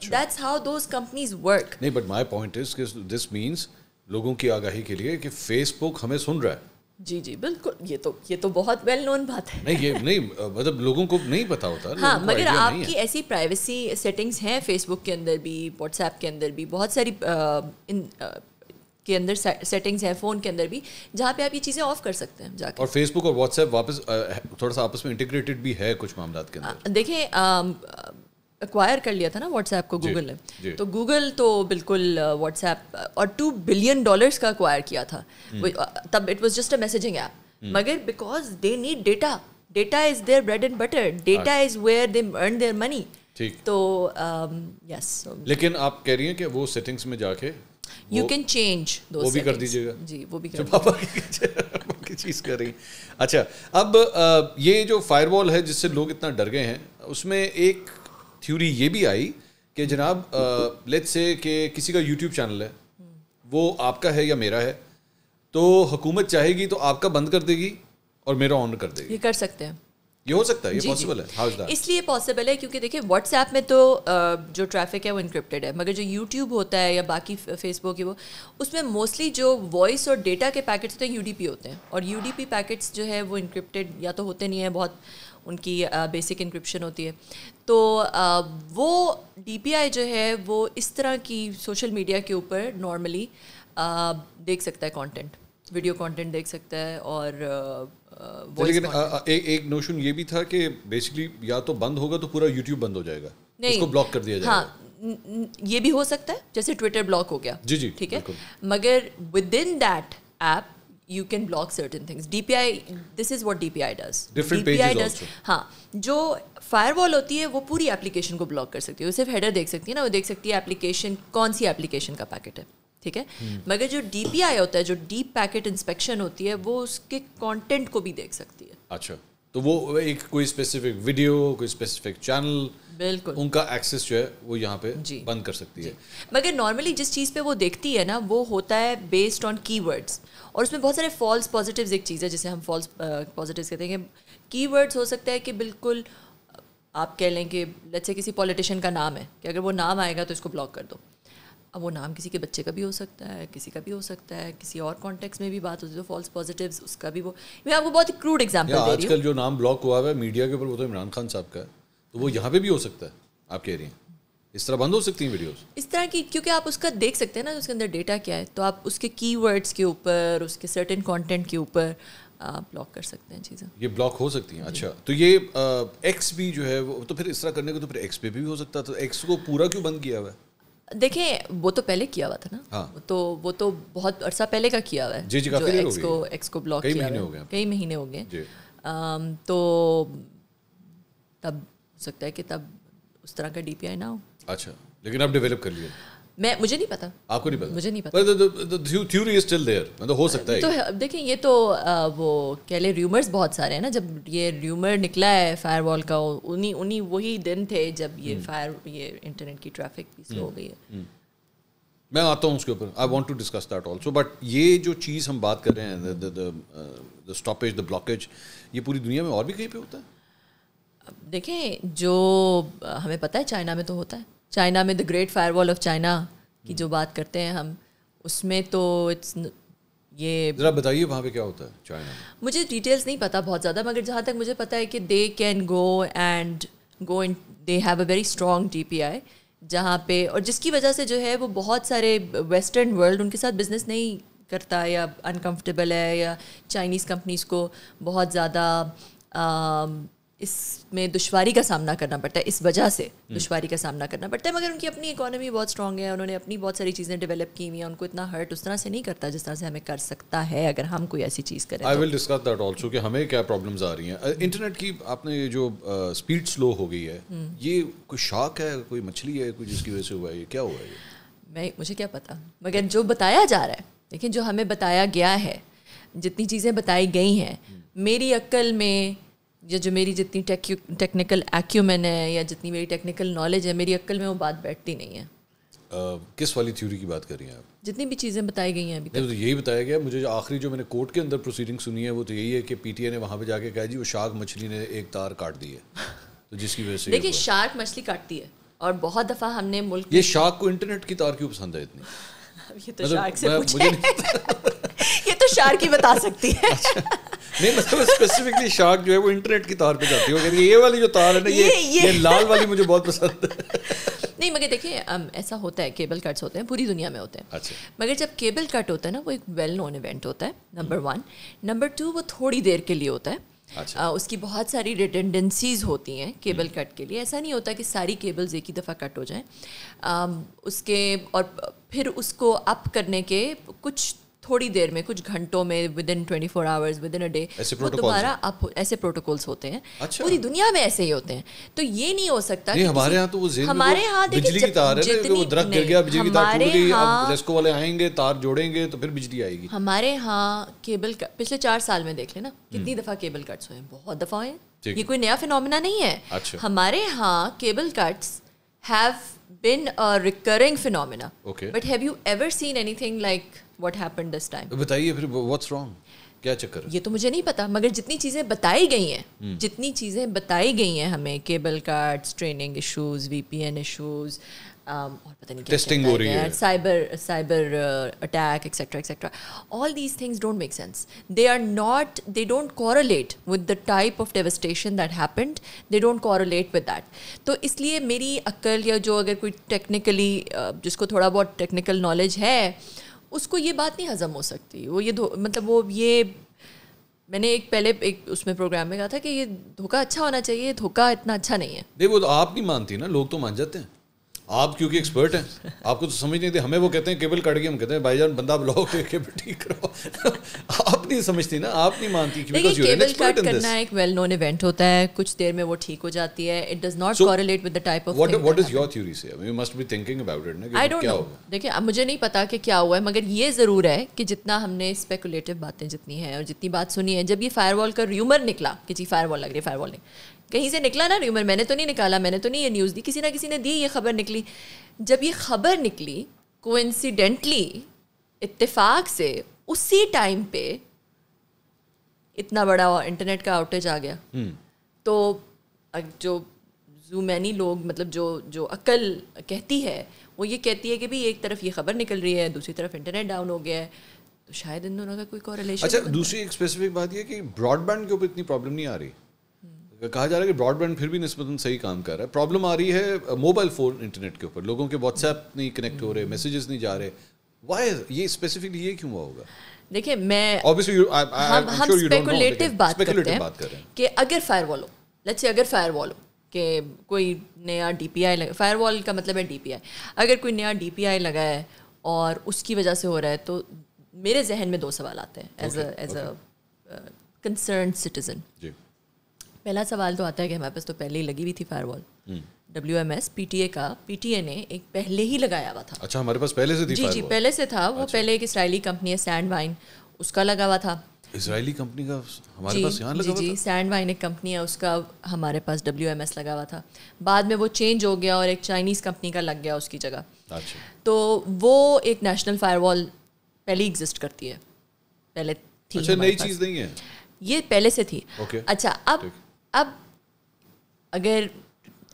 That's how those companies work. نہیں بٹ مائی پوائنٹ از کہ دس مینس لوگوں کی آگاہی کے لیے کہ فیس بک ہمیں سن رہا ہے. جی جی بالکل, یہ تو بہت ویل نون بات ہے. نہیں یہ نہیں مطلب لوگوں کو نہیں پتہ ہوتا. ہاں مگر آپ کی ایسی پرائیویسی سیٹنگز ہیں فیس بک کے اندر بھی, واٹس ایپ کے اندر بھی, بہت ساری کے اندر سیٹنگز ہیں فون کے اندر بھی جہاں پہ آپ یہ چیزیں آف کر سکتے ہیں جا کے. اور فیس بک اور واٹس ایپ واپس تھوڑا سا آپس میں انٹیگریٹڈ بھی ہے کچھ معاملات کے اندر. دیکھیں ایکوائر کر لیا تھا نا واٹس ایپ کو گوگل نے, تو گوگل تو بالکل واٹس ایپ اور $2 billion کا ایکوائر کیا تھا, تب it was just a messaging app, مگر because they need data, data is their bread and butter, data is where they earn their money. تو یس, لیکن آپ کہہ رہی ہیں کہ وہ سیٹنگز میں جا کے یو کین چینج وہ بھی کر دیجیے گا. جی وہ بھی کر پاپا کی چیز کر رہی. اچھا اب یہ جو فائر وال ہے جس سے لوگ اتنا ڈر گئے ہیں, اس میں ایک تھیوری یہ بھی آئی کہ جناب لیٹس سے کہ کسی کا یوٹیوب چینل ہے, وہ آپ کا ہے یا میرا ہے, تو حکومت چاہے گی تو آپ کا بند کر دے گی اور میرا آن کر دے گی. یہ کر سکتے ہیں, یہ ہو سکتا ہے, یہ پاسبل ہے. How is that? اس لیے پاسبل ہے کیونکہ دیکھیں واٹس ایپ میں تو جو ٹریفک ہے وہ انکرپٹڈ ہے, مگر جو یوٹیوب ہوتا ہے یا باقی فیس بک ہے وہ اس میں موسٹلی جو وائس اور ڈیٹا کے پیکٹس ہوتے ہیں یو ڈی پی ہوتے ہیں, اور یو ڈی پی پیکٹس جو ہے وہ انکرپٹڈ یا تو ہوتے نہیں ہیں, بہت ان کی بیسک انکرپشن ہوتی ہے. تو وہ ڈی پی آئی جو ہے وہ اس طرح کی سوشل میڈیا کے اوپر نارملی دیکھ سکتا ہے کانٹینٹ, ویڈیو کانٹینٹ دیکھ سکتا ہے. اور لیکن ایک نوشن یہ بھی تھا کہ بیسکلی یا تو بند ہوگا تو پورا یوٹیوب بند ہو جائے گا, اس کو بلاک کر دیا جائے گا. ہاں یہ بھی ہو سکتا ہے, جیسے ٹویٹر بلاک ہو گیا, جی جی ٹھیک ہے, مگر with in that app you can block certain things. DPI, this is what DPI does. Different DPI pages does, also. ہاں جو فائر وال ہوتی ہے وہ پوری اپلیکیشن کو بلاک کر سکتی ہے, وہ صرف ہیڈر دیکھ سکتی ہے نا, وہ دیکھ سکتی ہے اپلیکیشن کون سی اپلیکیشن کا پیکٹ ہے, ٹھیک ہے. مگر جو ڈی پی آئی ہوتا ہے, جو ڈیپ پیکٹ انسپیکشن ہوتی ہے, وہ اس کے کانٹینٹ کو بھی دیکھ سکتی ہے. اچھا, تو وہ ایک کوئی اسپیسیفک ویڈیو, کوئی اسپیسیفک چینل, بالکل ان کا ایکسیس جو ہے وہ یہاں پہ بند کر سکتی ہے. مگر نارملی جس چیز پہ وہ دیکھتی ہے نا وہ ہوتا ہے بیسڈ آن کی ورڈس, اور اس میں بہت سارے فالس پازیٹیوز ایک چیز ہے جسے ہم فالس پازیٹیوز کہتے ہیں کہ کی ورڈس ہو سکتا ہے کہ بالکل آپ کہہ لیں کہ لیٹس سے کسی پولیٹیشین کا نام ہے کہ اگر وہ نام آئے گا تو اس کو بلاک کر دو. اب وہ نام کسی کے بچے کا بھی ہو سکتا ہے, کسی کا بھی ہو سکتا ہے, کسی اور کانٹیکس میں بھی بات ہوتی ہے, فالس پازیٹیوز اس کا بھی. وہ میں آپ کو بہت کروڈ ایگزامپل دے رہی ہوں. آج کل جو نام بلاک ہوا ہے میڈیا کے اوپر وہ تو عمران خان صاحب کا ہے, تو وہ یہاں پہ بھی ہو سکتا ہے. آپ کہہ رہی ہیں اس طرح بند ہو سکتی ہیں ویڈیوز اس طرح کی, کیونکہ آپ اس کا دیکھ سکتے ہیں نا اس کے اندر ڈیٹا کیا ہے, تو آپ اس کے کی ورڈس کے اوپر, اس کے سرٹن کانٹینٹ کے اوپر آپ بلاک کر سکتے ہیں چیزیں. یہ بلاک ہو سکتی ہیں. اچھا, تو یہ ایکس بھی جو ہے وہ تو پھر اس طرح کرنے کو تو پھر ایکس پہ بھی ہو سکتا, تو ایکس کو پورا کیوں بند کیا ہوا ہے؟ دیکھیں وہ تو پہلے کیا ہوا تھا نا, وہ تو بہت عرصہ پہلے کا کیا ہوا ہے. جی جو ایکس کو بلاک کیا ہوا ہے, کئی مہینے ہو گئے. تو تب ہو سکتا ہے کہ تب اس طرح کا ڈی پی آئی نہ ہو. اچھا, لیکن آپ ڈیولپ کر لیا. مجھے نہیں پتا. آپ کو نہیں پتا؟ مجھے نہیں پتا. تھیوری از اسٹل دیئر, مطلب ہو سکتا ہے. تو دیکھیں یہ تو وہ کہہ لیں ریومرز بہت سارے ہیں نا. جب یہ ریومر نکلا ہے فائر وال کا, انہیں وہی دن تھے جب یہ انٹرنیٹ کی ٹریفک بھی سلو ہو گئی ہے. میں آتا ہوں اس کے اوپر. I want to discuss that also. But یہ جو چیز ہم بات کر رہے ہیں, دا اسٹاپیج, دا بلاکیج, یہ پوری دنیا میں اور بھی کہیں پہ ہوتا ہے؟ دیکھیں جو ہمیں پتہ ہے چائنا میں تو ہوتا ہے. چائنا میں دا گریٹ فائر وال آف چائنا کی جو بات کرتے ہیں ہم, اس میں تو یہ ذرا بتائیے وہاں پہ کیا ہوتا ہے چائنا میں. مجھے ڈیٹیلز نہیں پتہ بہت زیادہ, مگر جہاں تک مجھے پتہ ہے کہ they can go in they have a very strong D P I, جہاں پہ اور جس کی وجہ سے جو ہے وہ بہت سارے ویسٹرن ورلڈ ان کے ساتھ بزنس نہیں کرتا یا انکمفرٹیبل ہے, یا چائنیز کمپنیز کو بہت زیادہ اس میں دشواری کا سامنا کرنا پڑتا ہے, اس وجہ سے دشواری کا سامنا کرنا پڑتا ہے. مگر ان کی اپنی اکانومی بہت اسٹرانگ ہے, انہوں نے اپنی بہت ساری چیزیں ڈیولپ کی ہوئی ہیں, ان کو اتنا ہرٹ اس طرح سے نہیں کرتا جس طرح سے ہمیں کر سکتا ہے اگر ہم کوئی ایسی چیز کریں. آئی ول ڈسکس دیٹ آلسو کہ ہمیں کیا پرابلمز آ رہی ہیں. انٹرنیٹ کی آپ نے یہ جو اسپیڈ سلو ہو گئی ہے, یہ کوئی شاک ہے, کوئی مچھلی ہے کوئی جس کی وجہ سے ہوا ہے, یہ کیا ہوا ہے؟ مجھے کیا پتا, مگر جو بتایا جا رہا ہے, لیکن جو ہمیں بتایا گیا ہے, جتنی چیزیں بتائی گئی ہیں, میری عقل میں یا جو میری جتنی ٹیکنیکل ایکیومن ہے یا جتنی میری ٹیکنیکل نالج ہے, میری عقل میں وہ بات بیٹھتی نہیں ہے. کس والی تھیوری کی بات کر رہی ہیں آپ؟ جتنی بھی چیزیں بتائی گئی ہیں ابھی تک. یہی بتایا گیا مجھے, آخری جو میں نے کورٹ کے اندر پروسیڈنگ سنی ہے وہ تو یہی ہے کہ پی ٹی آئی نے وہاں پہ جا کے کہا جی وہ شارک مچھلی نے ایک تار کاٹ دی ہے, تو جس کی وجہ سے دیکھیے شارک مچھلی کاٹتی ہے, اور بہت دفعہ ہم نے ملک یہ شارک کو انٹرنیٹ کی تار کیوں پسند ہے اتنی؟ یہ تو شارک سے پوچھیں, یہ تو شارک ہی بتا سکتی ہے. نہیں مطلب اسپیسیفکلی شارک جو ہے وہ انٹرنیٹ کی تار پہ جاتی ہے, وہ کہتی ہے یہ والی جو تار ہے نا, یہ لال والی مجھے بہت پسند ہے. نہیں مگر دیکھیں ایسا ہوتا ہے, کیبل کٹس ہوتے ہیں پوری دنیا میں ہوتے ہیں, مگر جب کیبل کٹ ہوتا ہے نا وہ ایک ویل نون ایونٹ ہوتا ہے, نمبر 1. نمبر 2 وہ تھوڑی دیر کے لیے ہوتا ہے. اس کی بہت ساری ریڈنڈنسیز ہوتی ہیں کیبل کٹ کے لیے. ایسا نہیں ہوتا کہ ساری کیبلز ایک ہی دفعہ کٹ ہو جائیں. اس کے اور پھر اس کو اپ کرنے کے کچھ تھوڑی دیر میں, کچھ گھنٹوں میں, ودن 24 hours, ودن اے ڈے, وہ دوبارہ اپ, ایسے پروٹوکولس ہوتے ہیں. پوری دنیا میں ایسے ہی ہوتے ہیں. تو یہ نہیں ہو سکتا کہ ہمارے یہاں تو وہ ہمارے یہاں بجلی کی تار ہے نا, وہ درخت گر گیا, بجلی کی تار ٹوٹ گئی, اب لیسکو والے آئیں گے, تار جوڑیں گے تو پھر بجلی آئے گی. ہمارے ہاں کیبل پچھلے 4 سال میں دیکھ لیں نا کتنی دفعہ کیبل کٹس ہوئے ہیں, بہت دفعہ ہوئے ہیں. یہ کوئی نیا فینومینا نہیں ہے. ہمارے ہاں cable cuts have been a recurring phenomena. Okay. But have you ever seen anything like what happened this time? بتائیے پھر what's wrong, کیا چکر ہے؟ یہ تو مجھے نہیں پتا, مگر جتنی چیزیں بتائی گئی ہیں, جتنی چیزیں بتائی گئی ہیں ہمیں, کیبل کٹس, ٹریننگ ایشوز, وی پی این ایشوز, اور پتہ نہیں ٹیسٹنگ ہو رہی ہے, cyber attack etcetera etcetera, all these things don't make sense. They don't correlate with the type of devastation that happened. They don't correlate with that. تو اس لیے میری عقل یا جو اگر کوئی ٹیکنیکلی جس کو تھوڑا بہت ٹیکنیکل نالج ہے, اس کو یہ بات نہیں ہضم ہو سکتی. وہ یہ مطلب وہ یہ میں نے پہلے ایک اس میں پروگرام میں کہا تھا کہ یہ دھوکہ اچھا ہونا چاہیے, دھوکہ اتنا اچھا نہیں ہے. نہیں وہ تو آپ نہیں مانتی نا, لوگ تو مان جاتے ہیں. آپ کیونکہ ایکسپرٹ ہیں, آپ کو تو سمجھ نہیں تھی. ہمیں وہ کہتے ہیں کیبل کٹ گئی, ہم کہتے ہیں بھائی جان بندہ بلاؤ کیبل ٹھیک کرو. آپ نہیں سمجھتی نا, آپ نہیں مانتی. کیبل کٹ کرنا ایک ویل نون ایونٹ ہوتا ہے, کچھ دیر میں وہ ٹھیک ہو جاتی ہے. It does not correlate with the type of what is your theory say? You must be thinking about it. I don't know. دیکھیں اب مجھے نہیں پتا کہ کیا ہوا ہے, مگر یہ ضرور ہے کہ جتنا ہم نے اسپیکولیٹو باتیں جتنی ہیں اور جتنی بات سنی ہے, جب یہ فائر وال کا ریومر نکلا کہ جی فائر وال لگ رہی ہے, فائر وال نہیں, کہیں سے نکلا نا ریومر, میں نے تو نہیں نکالا, میں نے تو نہیں یہ نیوز دی, کسی نہ کسی نے دی, یہ خبر نکلی. جب یہ خبر نکلی کوئنسیڈنٹلی, اتفاق سے اسی ٹائم پہ اتنا بڑا انٹرنیٹ کا آؤٹیج آ گیا. تو جو زومینی لوگ مطلب جو عقل کہتی ہے وہ یہ کہتی ہے کہ بھی ایک طرف یہ خبر نکل رہی ہے, دوسری طرف انٹرنیٹ ڈاؤن ہو گیا ہے, تو شاید ان دونوں کا کوئی کوریلیشن. اچھا دوسری ایک اسپیسیفک بات یہ کہ براڈ بینڈ کے اوپر اتنی پرابلم نہیں آ رہی. کہا جا رہا ہے کہ براڈ بینڈ پھر بھی نسبتاً صحیح کام کر رہا ہے. پرابلم آ رہی ہے موبائل فون انٹرنیٹ کے اوپر, لوگوں کے واٹس ایپ نہیں کنیکٹ ہو رہے, میسیجز نہیں جا رہے. وائی یہ اسپیسیفکلی یہ کیوں ہوا ہوگا؟ دیکھیں میں ہم اسپیکولیٹو بات کرتے ہیں کہ اگر فائر وال ہو، لیٹس سے اگر فائر وال ہو کہ کوئی نیا ڈی پی آئی لگا، فائر وال کا مطلب ہے ڈی پی آئی، اگر کوئی نیا ڈی پی آئی لگا ہے اور اس کی وجہ سے ہو رہا ہے تو میرے ذہن میں 2 سوال آتے ہیں ایز اے کنسرنڈ سٹیزن. پہلا سوال تو آتا ہے کہ ہمارے پاس تو پہلے ہی لگی ہوئی تھی فائر وال. WMS PTA کا PTA نے ایک پہلے ہی لگایا ہوا تھا. اچھا ہمارے پاس پہلے سے تھی؟ جی پہلے سے تھا. وہ پہلے ایک اسرائیلی کمپنی ہے سینڈ وائن، اس کا لگا ہوا تھا. اسرائیلی کمپنی کا ہمارے پاس یہاں لگا ہوا تھا؟ جی سینڈ وائن ایک کمپنی ہے، اس کا ہمارے پاس WMS لگا ہوا تھا. بعد میں وہ چینج ہو گیا اور ایک چائنیز کمپنی کا لگ گیا اس کی جگہ. تو وہ ایک نیشنل فائر وال پہلے ایگزسٹ کرتی ہے، پہلے تھی. اچھا نئی چیز نہیں ہے یہ، پہلے سے تھی. اچھا اب اگر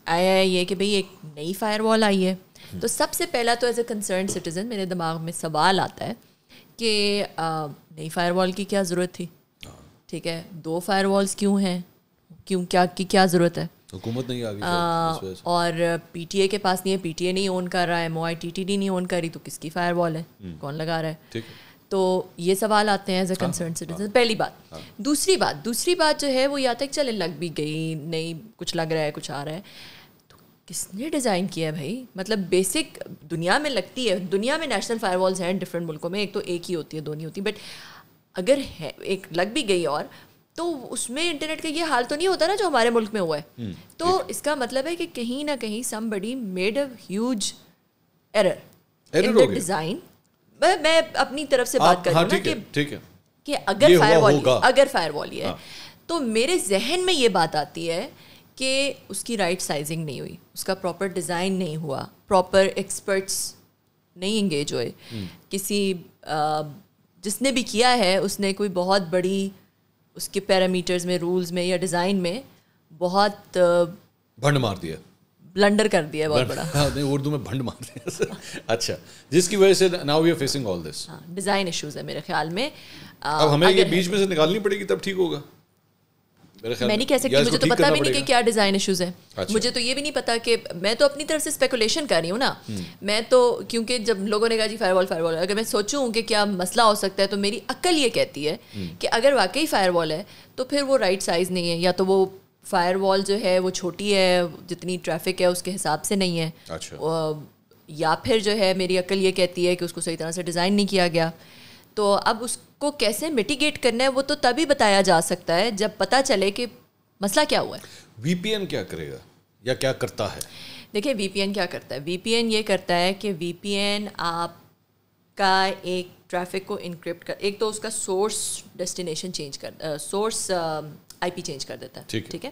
آیا ہے یہ کہ بھئی ایک نئی فائر وال آئی ہے، تو سب سے پہلا تو ایز اے کنسرنڈ سٹیزن میرے دماغ میں سوال آتا ہے کہ نئی فائر وال کی کیا ضرورت تھی؟ ٹھیک ہے، 2 فائر والز کیوں ہیں؟ کیا ضرورت ہے؟ حکومت نہیں آگئی اور PTA کے پاس نہیں ہے، PTA نہیں اون کر رہا ہے، MOITTD نہیں اون کر رہی، تو کس کی فائر وال ہے؟ کون لگا رہا ہے؟ تو یہ سوال آتے ہیں ایز اے کنسرن سٹیزن. پہلی بات. دوسری بات جو ہے وہ یہ آتا ہے کہ چلے لگ بھی گئی، نئی کچھ لگ رہا ہے، کچھ آ رہا ہے، تو کس نے ڈیزائن کیا ہے بھائی؟ مطلب بیسک دنیا میں لگتی ہے، دنیا میں نیشنل فائر والز ہیں ڈفرینٹ ملکوں میں، ایک تو ایک ہی ہوتی ہے، 2 نہیں ہوتی، بٹ اگر ہے ایک لگ بھی گئی اور تو اس میں انٹرنیٹ کا یہ حال تو نہیں ہوتا نا جو ہمارے ملک میں ہوا ہے. تو اس کا مطلب ہے کہ کہیں نہ کہیں somebody made a huge error in the design. میں اپنی طرف سے بات کر رہی ہوں نا کہ اگر فائر وال یہ ہے تو میرے ذہن میں یہ بات آتی ہے کہ اس کی رائٹ سائزنگ نہیں ہوئی، اس کا پراپر ڈیزائن نہیں ہوا، پراپر ایکسپرٹس نہیں انگیج ہوئے. کسی جس نے بھی کیا ہے اس نے کوئی بہت بڑی اس کے پیرامیٹرز میں، رولز میں یا ڈیزائن میں بہت بھنڈ مار دیا، بلنڈر کر دیا بہت بڑا. نہیں اردو میں بھنڈ مار دیا. اچھا، جس کی وجہ سے now we are facing all this. Design issues ہے میرے خیال میں. اب ہمیں یہ بیچ میں سے نکالنی پڑے گی تب ٹھیک ہوگا. میں نہیں کہہ سکتی، مجھے تو پتا بھی نہیں کہ کیا ڈیزائن ایشوز ہیں. مجھے تو یہ بھی نہیں پتا کہ میں تو اپنی طرف سے اسپیکولیشن کر رہی ہوں نا. میں تو کیونکہ جب لوگوں نے کہا جی فائر وال، اگر میں سوچوں کہ کیا مسئلہ ہو سکتا ہے تو میری عقل یہ کہتی ہے کہ اگر واقعی فائر وال ہے تو پھر وہ رائٹ سائز نہیں ہے، یا تو وہ فائر وال جو ہے وہ چھوٹی ہے، جتنی ٹریفک ہے اس کے حساب سے نہیں ہے، یا پھر جو ہے میری عقل یہ کہتی ہے کہ اس کو صحیح طرح سے ڈیزائن نہیں کیا گیا. تو اب اس کو کیسے میٹیگیٹ کرنا ہے وہ تو تبھی بتایا جا سکتا ہے جب پتہ چلے کہ مسئلہ کیا ہوا ہے. VPN کیا کرے گا یا کیا کرتا ہے؟ دیکھیں VPN کیا کرتا ہے. VPN یہ کرتا ہے کہ VPN آپ کا ایک ٹریفک کو انکرپٹ کر، ایک تو اس کا سورس ڈیسٹینیشن چینج کر، سورس IP چینج کر دیتا ہے. ٹھیک ہے.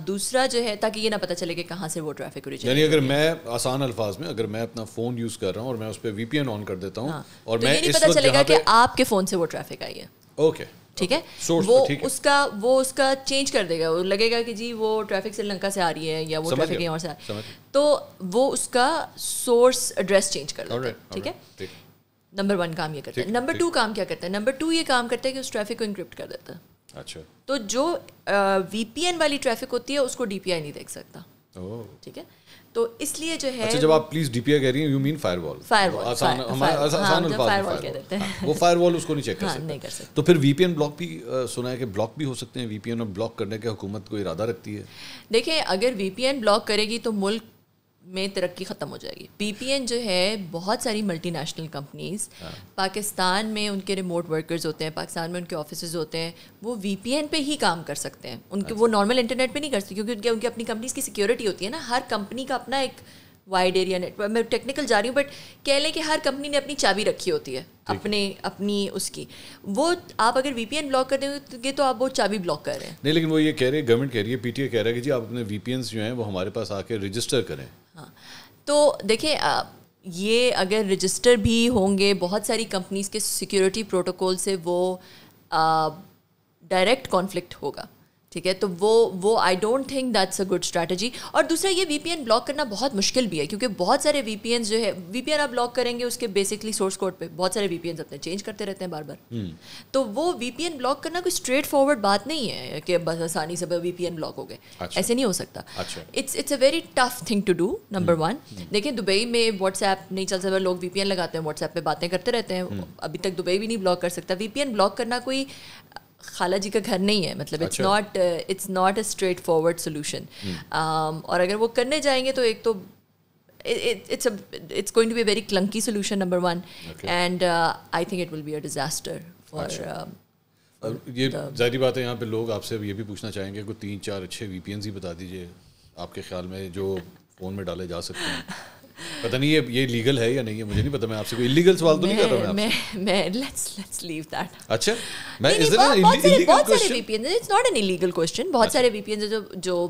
دوسرا جو ہے تاکہ یہ نہ پتہ چلے کہ کہاں سے وہ ٹریفک اوریجنیٹ. یعنی اگر میں آسان الفاظ میں اگر میں اپنا فون یوز کر رہا ہوں اور میں اس پہ VPN آن کر دیتا ہوں اور میں نہیں پتہ چلے گا کہ آپ کے فون سے وہ ٹریفک آئی ہے. اوکے ٹھیک ہے. وہ اس کا چینج کر دے گا، وہ لگے گا کہ جی وہ ٹریفک سری لنکا سے آ رہی ہے یا وہ ٹریفک یہاں سے آ رہی ہے، تو وہ اس کا سورس ایڈریس چینج کر دیتا ہے. ٹھیک ہے. نمبر 1 کام یہ کرتا ہے. نمبر 2 کام کیا کرتا ہے؟ نمبر 2 یہ کام کرتا ہے کہ اس ٹریفک کو انکرپٹ کر دیتا ہے. اچھا. تو جو VPN والی ٹریفک ہوتی ہے اس کو DPI نہیں دیکھ سکتا. ٹھیک ہے. تو اس لیے جو ہے، اچھا جب آپ پلیز DPI کہہ رہی ہیں، یو مین فائر وال. آسان الفاظ میں وہ فائر وال اس کو نہیں چیک کر سکتا. تو پھر VPN بلاک بھی سنا ہے کہ بلاک بھی ہو سکتے ہیں. VPN اور بلاک کرنے کے حکومت کو ارادہ رکھتی ہے. دیکھیں اگر VPN بلاک کرے گی تو ملک میں ترقی ختم ہو جائے گی. VPN جو ہے بہت ساری ملٹی نیشنل کمپنیز پاکستان میں ان کے ریموٹ ورکرز ہوتے ہیں، پاکستان میں ان کے آفیسز ہوتے ہیں، وہ VPN پہ ہی کام کر سکتے ہیں. ان کے وہ نارمل انٹرنیٹ پہ نہیں کر سکتے کیونکہ ان کی اپنی کمپنیز کی سیکیورٹی ہوتی ہے نا. ہر کمپنی کا اپنا ایک وائڈ ایریا نیٹ. میں ٹیکنیکل جا رہی ہوں بٹ کہہ لیں کہ ہر کمپنی نے اپنی چابی رکھی ہوتی ہے اپنی اس کی. وہ آپ اگر VPN بلاک کر دیں گے تو آپ وہ چابی بلاک کر رہے ہیں. نہیں لیکن وہ یہ کہہ رہے ہیں، گورنمنٹ کہہ رہی ہے، PTA کہہ رہا ہے کہ جی آپ اپنے VPNs جو ہیں وہ ہمارے پاس آ کے رجسٹر کریں. ہاں تو دیکھیں یہ اگر رجسٹر بھی ہوں گے، بہت ساری کمپنیز کے سیکیورٹی پروٹوکول سے وہ ڈائریکٹ کانفلکٹ ہوگا. ٹھیک ہے. تو وہ I don't think that's a good strategy. اور دوسرا یہ وی پی این بلاک کرنا بہت مشکل بھی ہے, کیونکہ بہت سارے وی پی این جو ہے وی پی این آپ بلاک کریں گے اس کے بیسکلی سورس کوڈ پہ بہت سارے وی پی این اپنے چینج کرتے رہتے ہیں بار بار. تو وہ وی پی این بلاک کرنا کوئی اسٹریٹ فارورڈ بات نہیں ہے کہ بس آسانی سے وی پی این بلاک ہو گئے, ایسے نہیں ہو سکتا. It's a very tough thing to do. Number one, دیکھیں دبئی میں واٹس ایپ نہیں چل سکتا, لوگ وی پی این لگاتے ہیں, واٹس ایپ پہ باتیں کرتے رہتے ہیں. ابھی تک دبئی بھی نہیں بلاک کر سکتا. وی پی این بلاک کرنا کوئی خالہ جی کا گھر نہیں ہے, مطلب it's not a straightforward solution. اور اگر وہ کرنے جائیں گے تو ایک تو it's going to be a very clunky solution, number one. And I think it will be a disaster for یہ ظاہری بات ہے یہاں پہ لوگ آپ سے یہ بھی پوچھنا چاہیں گے کوئی 3-4 اچھے وی پی اینز ہی بتا دیجیے آپ کے خیال میں جو فون میں ڈالے جا سکتے ہیں. پتہ نہیں یہ لیگل ہے یا نہیں ہے, مجھے نہیں پتا. میں آپ سے کوئی انلیگل سوال تو نہیں کر رہا. میں لیٹس لیو دیٹ. اچھا, میں is that an illegal question? V P N it's not an illegal question. بہت سارے وی پی این جو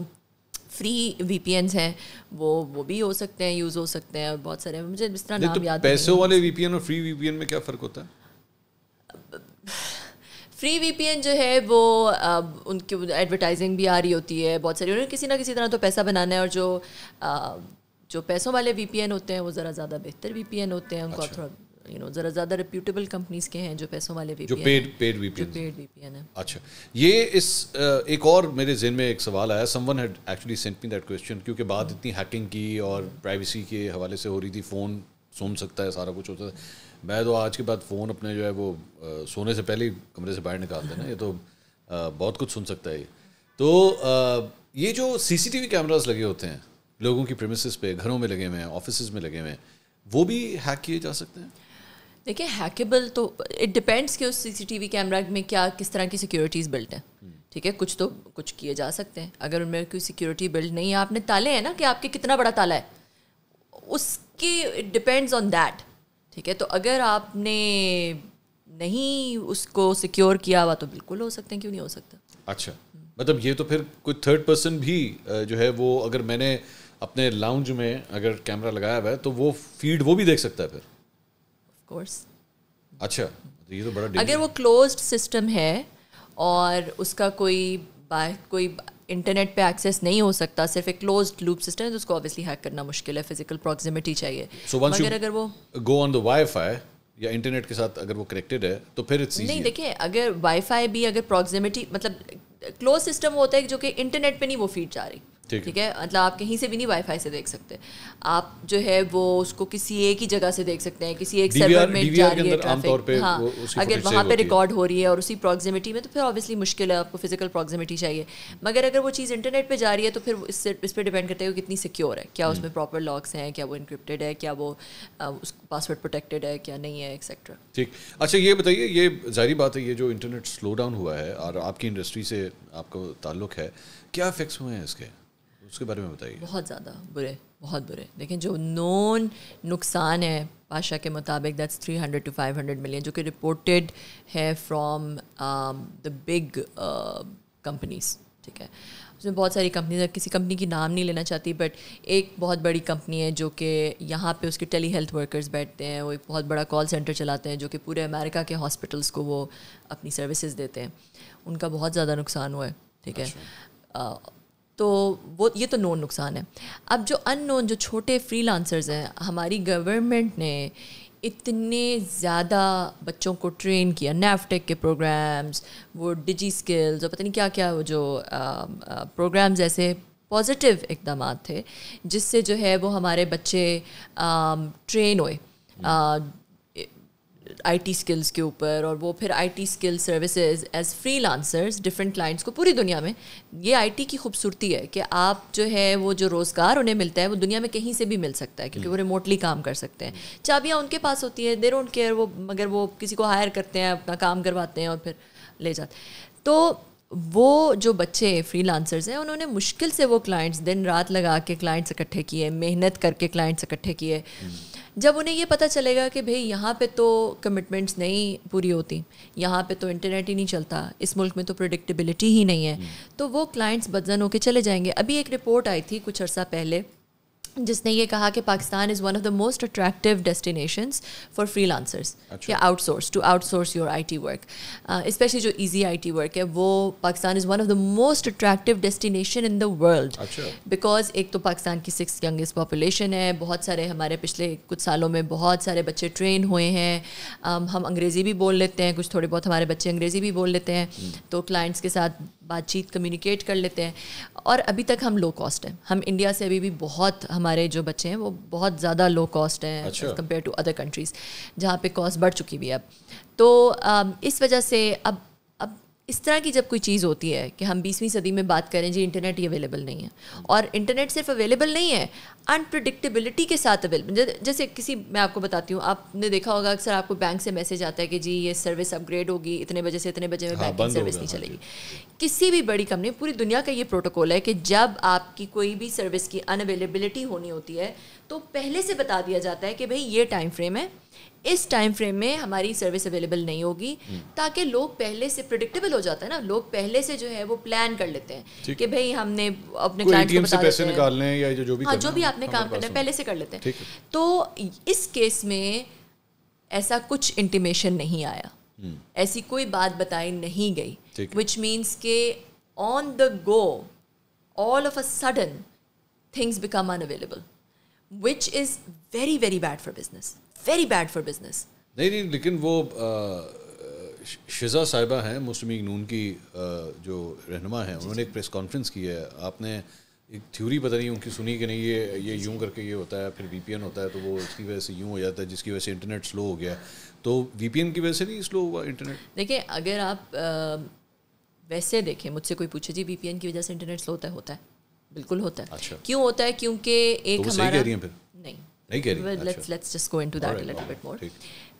فری وی پی اینز ہیں وہ بھی ہو سکتے ہیں, یوز ہو سکتے ہیں. اور بہت سارے مجھے اس طرح نام یاد. پیسوں والے وی پی این اور فری وی پی این میں کیا فرق ہوتا ہے؟ فری وی پی این جو ہے وہ ان کی ایڈورٹائزنگ بھی آ رہی ہوتی ہے بہت ساری, انہوں نے کسی نہ کسی طرح تو پیسہ بنانا ہے. اور جو پیسوں والے وی پی این ہوتے ہیں وہ ذرا زیادہ بہتر وی پی این ہوتے ہیں. ان کو تھوڑا ذرا زیادہ ریپیوٹیبل کمپنیز کے ہیں جو پیسوں والے وی پی این, جو پیڈ وی پی این ہے. اچھا, یہ اس ایک اور میرے ذہن میں ایک سوال آیا. Someone had actually sent me that question, کیونکہ بات اتنی ہیکنگ کی اور پرائیویسی کے حوالے سے ہو رہی تھی. فون سن سکتا ہے, سارا کچھ ہوتا ہے. میں تو آج کے بعد فون اپنے جو ہے وہ سونے سے پہلے ہی کمرے سے باہر نکال دینا, یہ تو بہت کچھ سن سکتا ہے. تو یہ جو سی سی ٹی وی کیمراز لگے ہوتے ہیں لوگوں کی پریمیسز پہ, گھروں میں لگے ہوئے ہیں, آفیسز میں لگے ہوئے ہیں, وہ بھی ہیک کیے جا سکتے ہیں؟ دیکھیں ہیکیبل تو اٹ ڈپینڈس کہ اس سی سی ٹی وی کیمرہ میں کس طرح کی سیکورٹیز بلٹ ہیں. ٹھیک ہے, کچھ کیے جا سکتے ہیں. اگر ان میں کوئی سیکورٹی بلڈ نہیں ہے, آپ نے تالے ہیں نا کہ آپ کے کتنا بڑا تالا ہے, اس کی اٹ ڈپینڈز آن دیٹ. ٹھیک ہے, تو اگر آپ نے نہیں اس کو سیکیور کیا ہوا تو بالکل ہو سکتے ہیں, کیوں نہیں ہو سکتا. اچھا, مطلب یہ تو پھر کوئی تھرڈ پرسن بھی جو ہے وہ, اگر میں نے اپنے لاؤنج میں اگر کیمرہ لگایا ہوا ہے تو وہ فیڈ وہ بھی دیکھ سکتا ہے پھر؟ Of course. اچھا, یہ تو بڑا اگر وہ کلوزڈ سسٹم ہے اور اس کا کوئی انٹرنیٹ پہ ایکسیس نہیں ہو سکتا, صرف ایک کلوزڈ لوپ سسٹم ہے, تو اس کو اوبیسلی ہیک کرنا مشکل ہے. فزیکل پراکسیمیٹی چاہیے. مگر اگر وہ گو آن دا وائی فائی یا انٹرنیٹ کے ساتھ اگر وہ کنیکٹڈ ہے تو پھر نہیں. دیکھیں اگر وائی فائی بھی اگر پراکسیمیٹی مطلب کلوز سسٹم ہوتا ہے جو کہ انٹرنیٹ پہ نہیں وہ فیڈ جا رہی. ٹھیک ہے, مطلب آپ کہیں سے بھی نہیں وائی فائی سے دیکھ سکتے. آپ جو ہے وہ اس کو کسی ایک ہی جگہ سے دیکھ سکتے ہیں, کسی ایک سرور میں جا رہی ہے ٹریفک. ہاں, اگر وہاں پہ ریکارڈ ہو رہی ہے اور اسی پراکسیمیٹی میں تو پھر اوبیسلی مشکل ہے, آپ کو فزیکل پراکسیمیٹی چاہیے. مگر اگر وہ چیز انٹرنیٹ پہ جا رہی ہے تو پھر اس پہ ڈیپینڈ کرتا ہے کہ کتنی سیکیور ہے, کیا اس میں پراپر لاکس ہیں, کیا وہ انکرپٹیڈ ہے, کیا وہ پاسورڈ پروٹیکٹیڈ ہے, کیا نہیں ہے, ایکسیکٹرا. ٹھیک. اچھا, یہ بتائیے, یہ ظاہری بات ہے یہ جو انٹرنیٹ سلو ڈاؤن ہوا ہے اور آپ کی انڈسٹری سے آپ کو تعلق ہے, کیا افیکٹس ہوئے ہیں اس کے بارے میں بتائیے. بہت زیادہ برے, بہت برے. لیکن جو نون نقصان ہے پاشا کے مطابق دیٹس 300 to 500 ملین, جو کہ رپورٹڈ ہے فرام دا بگ کمپنیز. ٹھیک ہے, اس میں بہت ساری کمپنیز ہیں, کسی کمپنی کی نام نہیں لینا چاہتی, بٹ ایک بہت بڑی کمپنی ہے جو کہ یہاں پہ اس کے ٹیلی ہیلتھ ورکرز بیٹھتے ہیں, وہ ایک بہت بڑا کال سینٹر چلاتے ہیں جو کہ پورے امریکہ کے ہاسپٹلس کو وہ اپنی سروسز دیتے ہیں. ان کا بہت زیادہ نقصان ہوا ہے. ٹھیک ہے, تو وہ یہ تو نون نقصان ہے. اب جو ان نون جو چھوٹے فری لانسرز ہیں, ہماری گورنمنٹ نے اتنے زیادہ بچوں کو ٹرین کیا, نیفٹیک کے پروگرامز, وہ ڈیجی اسکلز اور پتہ نہیں کیا کیا, وہ جو پروگرامز ایسے پازیٹیو اقدامات تھے جس سے جو ہے وہ ہمارے بچے ٹرین ہوئے آئی ٹی اسکلز کے اوپر, اور وہ پھر I T skill services as free lancers different clients کو پوری دنیا میں. یہ آئی ٹی کی خوبصورتی ہے کہ آپ جو ہے وہ جو روزگار انہیں ملتا ہے وہ دنیا میں کہیں سے بھی مل سکتا ہے, کیونکہ وہ ریموٹلی کام کر سکتے ہیں. چابیاں ان کے پاس ہوتی ہیں, دے ڈونٹ کیئر وہ, مگر وہ کسی کو ہائر کرتے ہیں, اپنا کام کرواتے ہیں اور پھر لے جاتے ہیں. تو وہ جو بچے فری لانسرز ہیں انہوں نے مشکل سے وہ کلائنٹس دن رات لگا کے کلائنٹس اکٹھے کیے, محنت کر کے کلائنٹس اکٹھے کیے. جب انہیں یہ پتہ چلے گا کہ بھئی یہاں پہ تو کمٹمنٹس نہیں پوری ہوتی, یہاں پہ تو انٹرنیٹ ہی نہیں چلتا, اس ملک میں تو پریڈکٹیبلٹی ہی نہیں ہے, تو وہ کلائنٹس بدزن ہو کے چلے جائیں گے. ابھی ایک رپورٹ آئی تھی کچھ عرصہ پہلے جس نے یہ کہا کہ Pakistan is one of the most attractive destinations for freelancers یا outsource your I T work, especially جو ایزی آئی ٹی ورک ہے وہ Pakistan is one of the most attractive destination in the world, because ایک تو پاکستان کی 6th youngest population ہے، بہت سارے ہمارے پچھلے کچھ سالوں میں بہت سارے بچے ٹرین ہوئے ہیں، ہم انگریزی بھی بول لیتے ہیں، کچھ تھوڑے بہت ہمارے بچے انگریزی بھی بول لیتے ہیں، تو کلائنٹس کے ساتھ بات چیت کمیونیکیٹ کر لیتے ہیں، اور ابھی تک ہم لو کاسٹ ہیں. ہم انڈیا سے ابھی بھی بہت، ہمارے جو بچے ہیں وہ بہت زیادہ لو کاسٹ ہیں کمپیئر ٹو ادر کنٹریز جہاں پہ کاسٹ بڑھ چکی بھی ہے اب. تو اس وجہ سے اب اس طرح کی جب کوئی چیز ہوتی ہے کہ ہم 20ویں صدی میں بات کریں جی انٹرنیٹ ہی اویلیبل نہیں ہے، اور انٹرنیٹ صرف اویلیبل نہیں ہے، انپریڈکٹیبلٹی کے ساتھ اویلیبل. جیسے کسی، میں آپ کو بتاتی ہوں، آپ نے دیکھا ہوگا اکثر آپ کو بینک سے میسج آتا ہے کہ جی یہ سروس اپ گریڈ ہوگی، اتنے بجے سے اتنے بجے میں بینکنگ سروس نہیں چلے گی. کسی بھی بڑی کمپنی، پوری دنیا کا یہ پروٹوکول ہے کہ جب آپ کی کوئی بھی سروس کی ان اویلیبلٹی ہونی ہوتی ہے تو پہلے سے بتا دیا جاتا ہے کہ بھائی یہ ٹائم فریم ہے، اس ٹائم فریم میں ہماری سروس اویلیبل نہیں ہوگی، تاکہ لوگ پہلے سے پریڈکٹیبل ہو جاتا ہے نا، لوگ پہلے سے جو ہے وہ پلان کر لیتے ہیں کہ بھائی ہم نے اپنے کلائنٹ کو بتا دیتے ہیں جو بھی آپ نے کام کرنا ہے پہلے سے کر لیتے ہیں. تو اس کیس میں ایسا کچھ انٹیمیشن نہیں آیا، ایسی کوئی بات بتائی نہیں گئی، وچ مینس کہ on the go all of a sudden things become unavailable, which is very very bad for business, very bad for business. نہیں لیکن وہ شزا صاحبہ ہیں مسلم لیگ نون کی جو رہنما ہیں، انہوں نے ایک پریس کانفرنس کی ہے. آپ نے ایک تھیوری پتہ نہیں ان کی سنی کہ نہیں، یہ یوں کر کے یہ ہوتا ہے، پھر وی پی این ہوتا ہے تو وہ اس کی وجہ سے یوں ہو جاتا ہے، جس کی وجہ سے انٹرنیٹ سلو ہو گیا. تو وی پی این کی وجہ سے نہیں سلو ہوا انٹرنیٹ؟ دیکھیں اگر آپ ویسے دیکھیں، مجھ سے کوئی پوچھے جی وی پی این کی وجہ سے انٹرنیٹ سلو ہوتا ہے، بالکل ہوتا ہے. کیوں ہوتا ہے؟ کیونکہ ایک ہمارا نہیں let's just go into that a little bit more.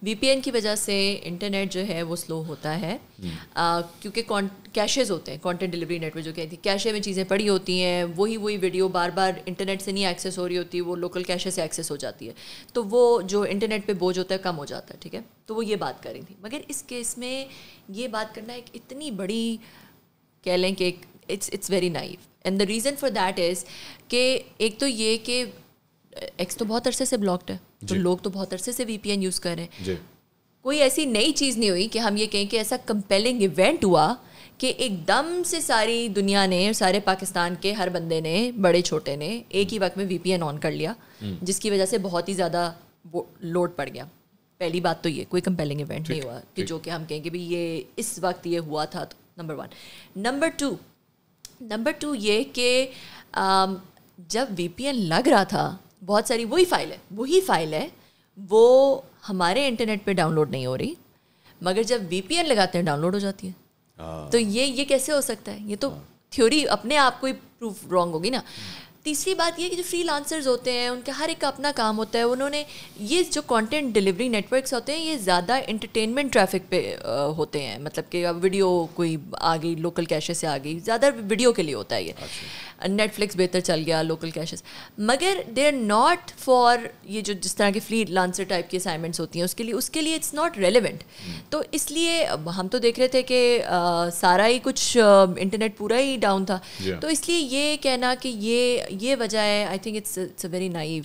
V P N کی وجہ سے انٹرنیٹ جو ہے وہ سلو ہوتا ہے کیونکہ کیشز ہوتے ہیں، کانٹینٹ ڈلیوری نیٹ ورک جو کہتی ہے، کیشے میں چیزیں پڑی ہوتی ہیں، وہی ویڈیو بار بار انٹرنیٹ سے نہیں ایکسیس ہو رہی ہوتی، وہ لوکل کیشے سے ایکسیس ہو جاتی ہے، تو وہ جو انٹرنیٹ پہ بوجھ ہوتا ہے کم ہو جاتا ہے. ٹھیک ہے، تو وہ یہ بات کر رہی تھی. مگر اس کیس میں یہ بات کرنا ایک اتنی بڑی کہہ لیں کہ it's very naive, and the reason for that is کہ ایک تو یہ کہ ایکس تو بہت عرصے سے بلاکڈ ہے، تو لوگ تو بہت عرصے سے وی پی این یوز کر رہے ہیں. کوئی ایسی نئی چیز نہیں ہوئی کہ ہم یہ کہیں کہ ایسا کمپیلنگ ایونٹ ہوا کہ ایک دم سے ساری دنیا نے، سارے پاکستان کے ہر بندے نے، بڑے چھوٹے نے ایک ہی وقت میں وی پی این آن کر لیا، جس کی وجہ سے بہت ہی زیادہ لوڈ پڑ گیا. پہلی بات تو یہ کوئی کمپیلنگ ایونٹ نہیں ہوا کہ جو کہ ہم کہیں کہ بھائی یہ اس وقت یہ ہوا تھا. تو نمبر 1. نمبر ٹو یہ کہ جب وی پی این لگ رہا تھا، بہت ساری وہی فائل ہے وہ ہمارے انٹرنیٹ پہ ڈاؤن لوڈ نہیں ہو رہی، مگر جب وی پی این لگاتے ہیں ڈاؤن لوڈ ہو جاتی ہے. تو یہ کیسے ہو سکتا ہے؟ یہ تو تھیوری اپنے آپ کو ہی پروف رانگ ہوگی نا. تیسری بات یہ کہ جو فری لانسرز ہوتے ہیں ان کا ہر ایک کا اپنا کام ہوتا ہے. انہوں نے یہ جو کانٹینٹ ڈلیوری نیٹ ورکس ہوتے ہیں یہ زیادہ انٹرٹینمنٹ ٹریفک پہ ہوتے ہیں، مطلب کہ اب ویڈیو کوئی آ گئی لوکل کیشے سے آ گئی، زیادہ ویڈیو کے لیے ہوتا ہے. یہ نیٹ فلکس بہتر چل گیا، لوکل کیشز، مگر دے آر ناٹ فار یہ جو جس طرح کے فری لانسر ٹائپ کی اسائنمنٹس ہوتی ہیں اس کے لیے اٹس ناٹ ریلیونٹ. تو اس لیے ہم تو دیکھ رہے تھے کہ سارا ہی کچھ انٹرنیٹ پورا ہی ڈاؤن تھا. تو اس لیے یہ کہنا کہ یہ وجہ ہے، I think it's a very naive,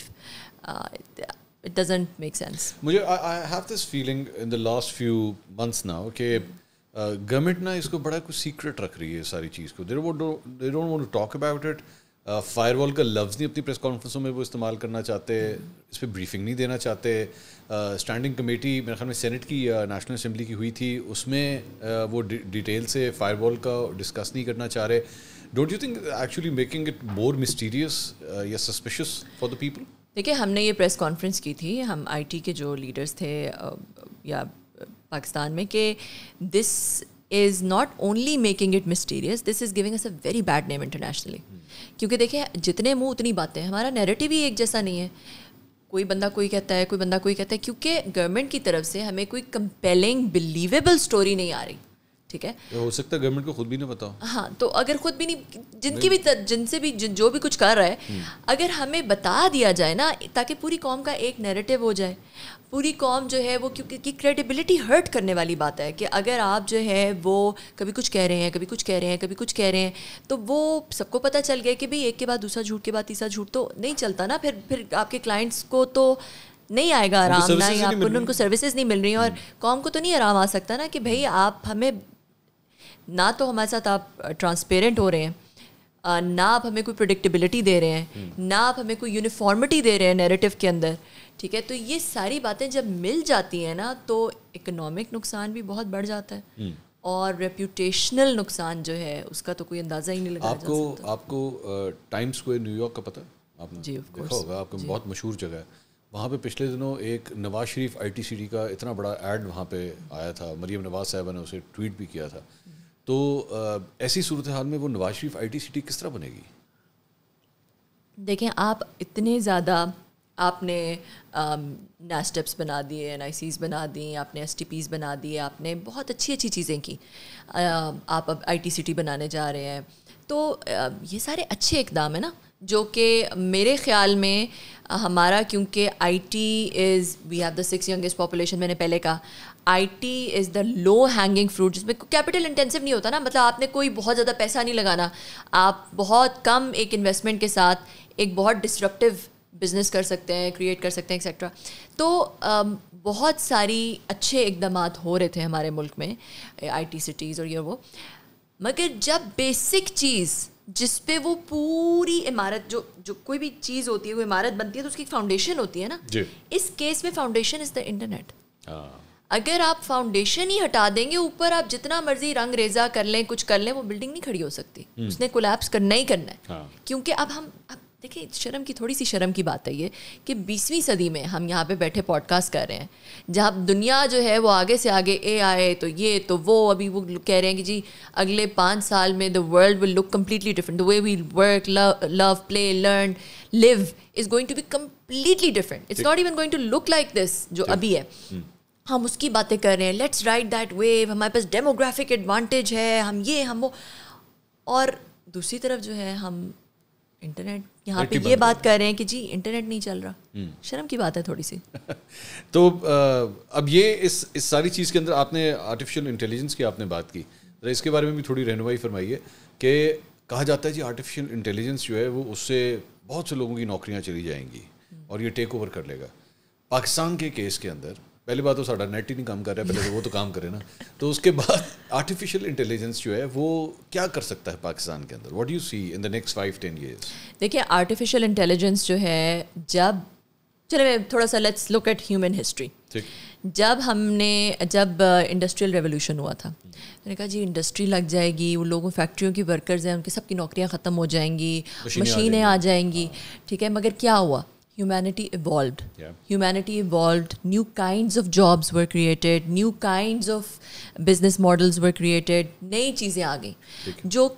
it doesn't make sense. مجھے I have this feeling in the last few months now کہ گورنمنٹ نا اس کو بڑا کچھ سیکرٹ رکھ رہی ہے ساری چیز کو. They don't want to talk about it. Firewall کا لفظ نہیں اپنی پریس کانفرنسوں میں وہ استعمال کرنا چاہتے، اس پہ بریفنگ نہیں دینا چاہتے. اسٹینڈنگ کمیٹی میرے خیال میں سینٹ کی نیشنل اسمبلی کی ہوئی تھی، اس میں وہ ڈیٹیل سے فائر وال کا ڈسکس نہیں کرنا چاہ رہے. Don't you think actually making it more مسٹیریس یا سسپیشس فار دا پیپل؟ دیکھیے ہم نے یہ پریس کانفرنس کی تھی، ہم آئی ٹی کے جو لیڈرس تھے یا پاکستان میں، کہ this is not only making it mysterious, this is giving us a very bad name internationally. کیونکہ دیکھیں جتنے منہ اتنی باتیں، ہمارا نیریٹو ہی ایک جیسا نہیں ہے. کوئی بندہ کوئی کہتا ہے، کیونکہ گورنمنٹ کی طرف سے ہمیں کوئی کمپیلنگ بلیویبل اسٹوری نہیں آ رہی. ٹھیک ہے, ہو سکتا ہے گورنمنٹ کو خود بھی نہ پتا ہو. ہاں, تو اگر خود بھی نہیں, جن سے بھی جو بھی کچھ کر رہا ہے, اگر ہمیں بتا دیا جائے نا, تاکہ پوری قوم کا ایک نیریٹو ہو جائے. پوری قوم جو ہے وہ, کیونکہ کریڈیبلٹی ہرٹ کرنے والی بات ہے کہ اگر آپ جو ہے وہ کبھی کچھ کہہ رہے ہیں, کبھی کچھ کہہ رہے ہیں, کبھی کچھ کہہ رہے ہیں, تو وہ سب کو پتہ چل گیا کہ بھئی ایک کے بعد دوسرا جھوٹ کے بعد تیسرا جھوٹ تو نہیں چلتا نا. پھر آپ کے کلائنٹس کو تو نہیں آئے گا آرام, نہ ہی آپ کو ان کو سروسز نہیں مل رہی ہیں, اور قوم کو تو نہیں آرام آ سکتا نا کہ بھئی آپ ہمیں نہ تو ہمارے ساتھ آپ ٹرانسپیرنٹ ہو رہے ہیں, نہ آپ ہمیں کوئی پریڈکٹیبلٹی دے رہے ہیں, نہ آپ ہمیں کوئی یونیفارمٹی دے رہے ہیں نیریٹو کے اندر. ٹھیک ہے, تو یہ ساری باتیں جب مل جاتی ہیں نا, تو اکنامک نقصان بھی بہت بڑھ جاتا ہے, اور ریپوٹیشنل نقصان جو ہے اس کا تو کوئی اندازہ ہی نہیں لگایا جا سکتا. آپ کو ٹائم اسکوائر نیو یارک کا پتہ ہے؟ آپ نے دیکھا ہوگا, آپ کو بہت مشہور جگہ ہے. وہاں پہ پچھلے دنوں ایک نواز شریف ITCT کا اتنا بڑا ایڈ وہاں پہ آیا تھا, مریم نواز صاحبہ نے اسے ٹویٹ بھی کیا تھا. تو ایسی صورتحال میں وہ نواز شریف ITCT کس طرح بنے گی؟ دیکھیں, آپ اتنے زیادہ آپ نے نیسٹپس بنا دیے, NICs بنا دیں, آپ نے STPs بنا دیے, آپ نے بہت اچھی اچھی چیزیں کی, آپ اب ITCT بنانے جا رہے ہیں. تو یہ سارے اچھے اقدام ہیں نا, جو کہ میرے خیال میں ہمارا, کیونکہ IT is, we have the 6th youngest population, میں نے پہلے کہا IT is the low hanging fruit, جس میں کیپٹل انٹینسو نہیں ہوتا نا, مطلب آپ نے کوئی بہت زیادہ پیسہ نہیں لگانا, آپ بہت کم ایک انویسٹمنٹ کے ساتھ ایک بہت ڈسرپٹیو بزنس کر سکتے ہیں, کریٹ کر سکتے ہیں ایکسیٹرا. تو بہت ساری اچھے اقدامات ہو رہے تھے ہمارے ملک میں, IT سٹیز اور یہ وہ, مگر جب بیسک چیز جس پہ وہ پوری عمارت, جو کوئی بھی چیز ہوتی ہے, وہ عمارت بنتی ہے تو اس کی ایک فاؤنڈیشن ہوتی ہے نا. اس کیس میں فاؤنڈیشن از دا انٹرنیٹ. اگر آپ فاؤنڈیشن ہی ہٹا دیں گے, اوپر آپ جتنا مرضی رنگ ریزا کر لیں, کچھ کر لیں, وہ بلڈنگ نہیں کھڑی ہو سکتی, اس نے کولیپس کرنا ہی کرنا ہے. کیونکہ اب دیکھیں, شرم کی تھوڑی سی شرم کی بات ہے یہ کہ 20ویں صدی میں ہم یہاں پہ بیٹھے پوڈ کاسٹ کر رہے ہیں, جہاں دنیا جو ہے وہ آگے سے آگے AI تو یہ تو وہ, ابھی وہ کہہ رہے ہیں کہ جی اگلے 5 سال میں the world will look completely different, the way we work, love, play, learn, live is going to be completely different. It's not even going to look like this جو ابھی ہے. ہم اس کی باتیں کر رہے ہیں, لیٹس رائڈ دیٹ ویو, ہمارے پاس ڈیموگرافک ایڈوانٹیج ہے, ہم یہ ہم وہ, اور دوسری طرف جو ہے ہم انٹرنیٹ یہاں پہ یہ بات کر رہے ہیں کہ جی انٹرنیٹ نہیں چل رہا. شرم کی بات ہے تھوڑی سی. تو اب یہ اس ساری چیز کے اندر آپ نے آرٹیفیشیل انٹیلیجنس کی آپ نے بات کی, اس کے بارے میں بھی تھوڑی رہنمائی فرمائیے کہ کہا جاتا ہے جی آرٹیفیشیل انٹیلیجنس جو ہے وہ اس سے بہت سے لوگوں کی نوکریاں چلی جائیں گی اور یہ ٹیک اوور کر لے گا. پاکستان کے کیس کے اندر پہلی بات تو ساڈا نیٹ ہی نہیں کام کر رہا ہے, پہلے تو وہ تو کام کرے نا. تو اس کے بعد آرٹیفیشیل انٹیلیجنس جو ہے وہ کیا کر سکتا ہے پاکستان کے اندر؟ What do you see in the next 5-10 years؟ دیکھیے, آرٹیفیشیل انٹیلیجنس جو ہے, جب چلے میں تھوڑا سا let's look at human history. جب انڈسٹریل ریولیوشن ہوا تھا, میں نے کہا جی انڈسٹری لگ جائے گی, وہ لوگوں فیکٹریوں کی ورکرز ہیں ان کی سب کی نوکریاں ختم ہو جائیں گی, مشینیں آ جائیں گی. ٹھیک ہے, مگر کیا ہوا؟ Humanity evolved. New kinds of jobs were created. New kinds of business models were created. نئی چیزیں آ گئیں جو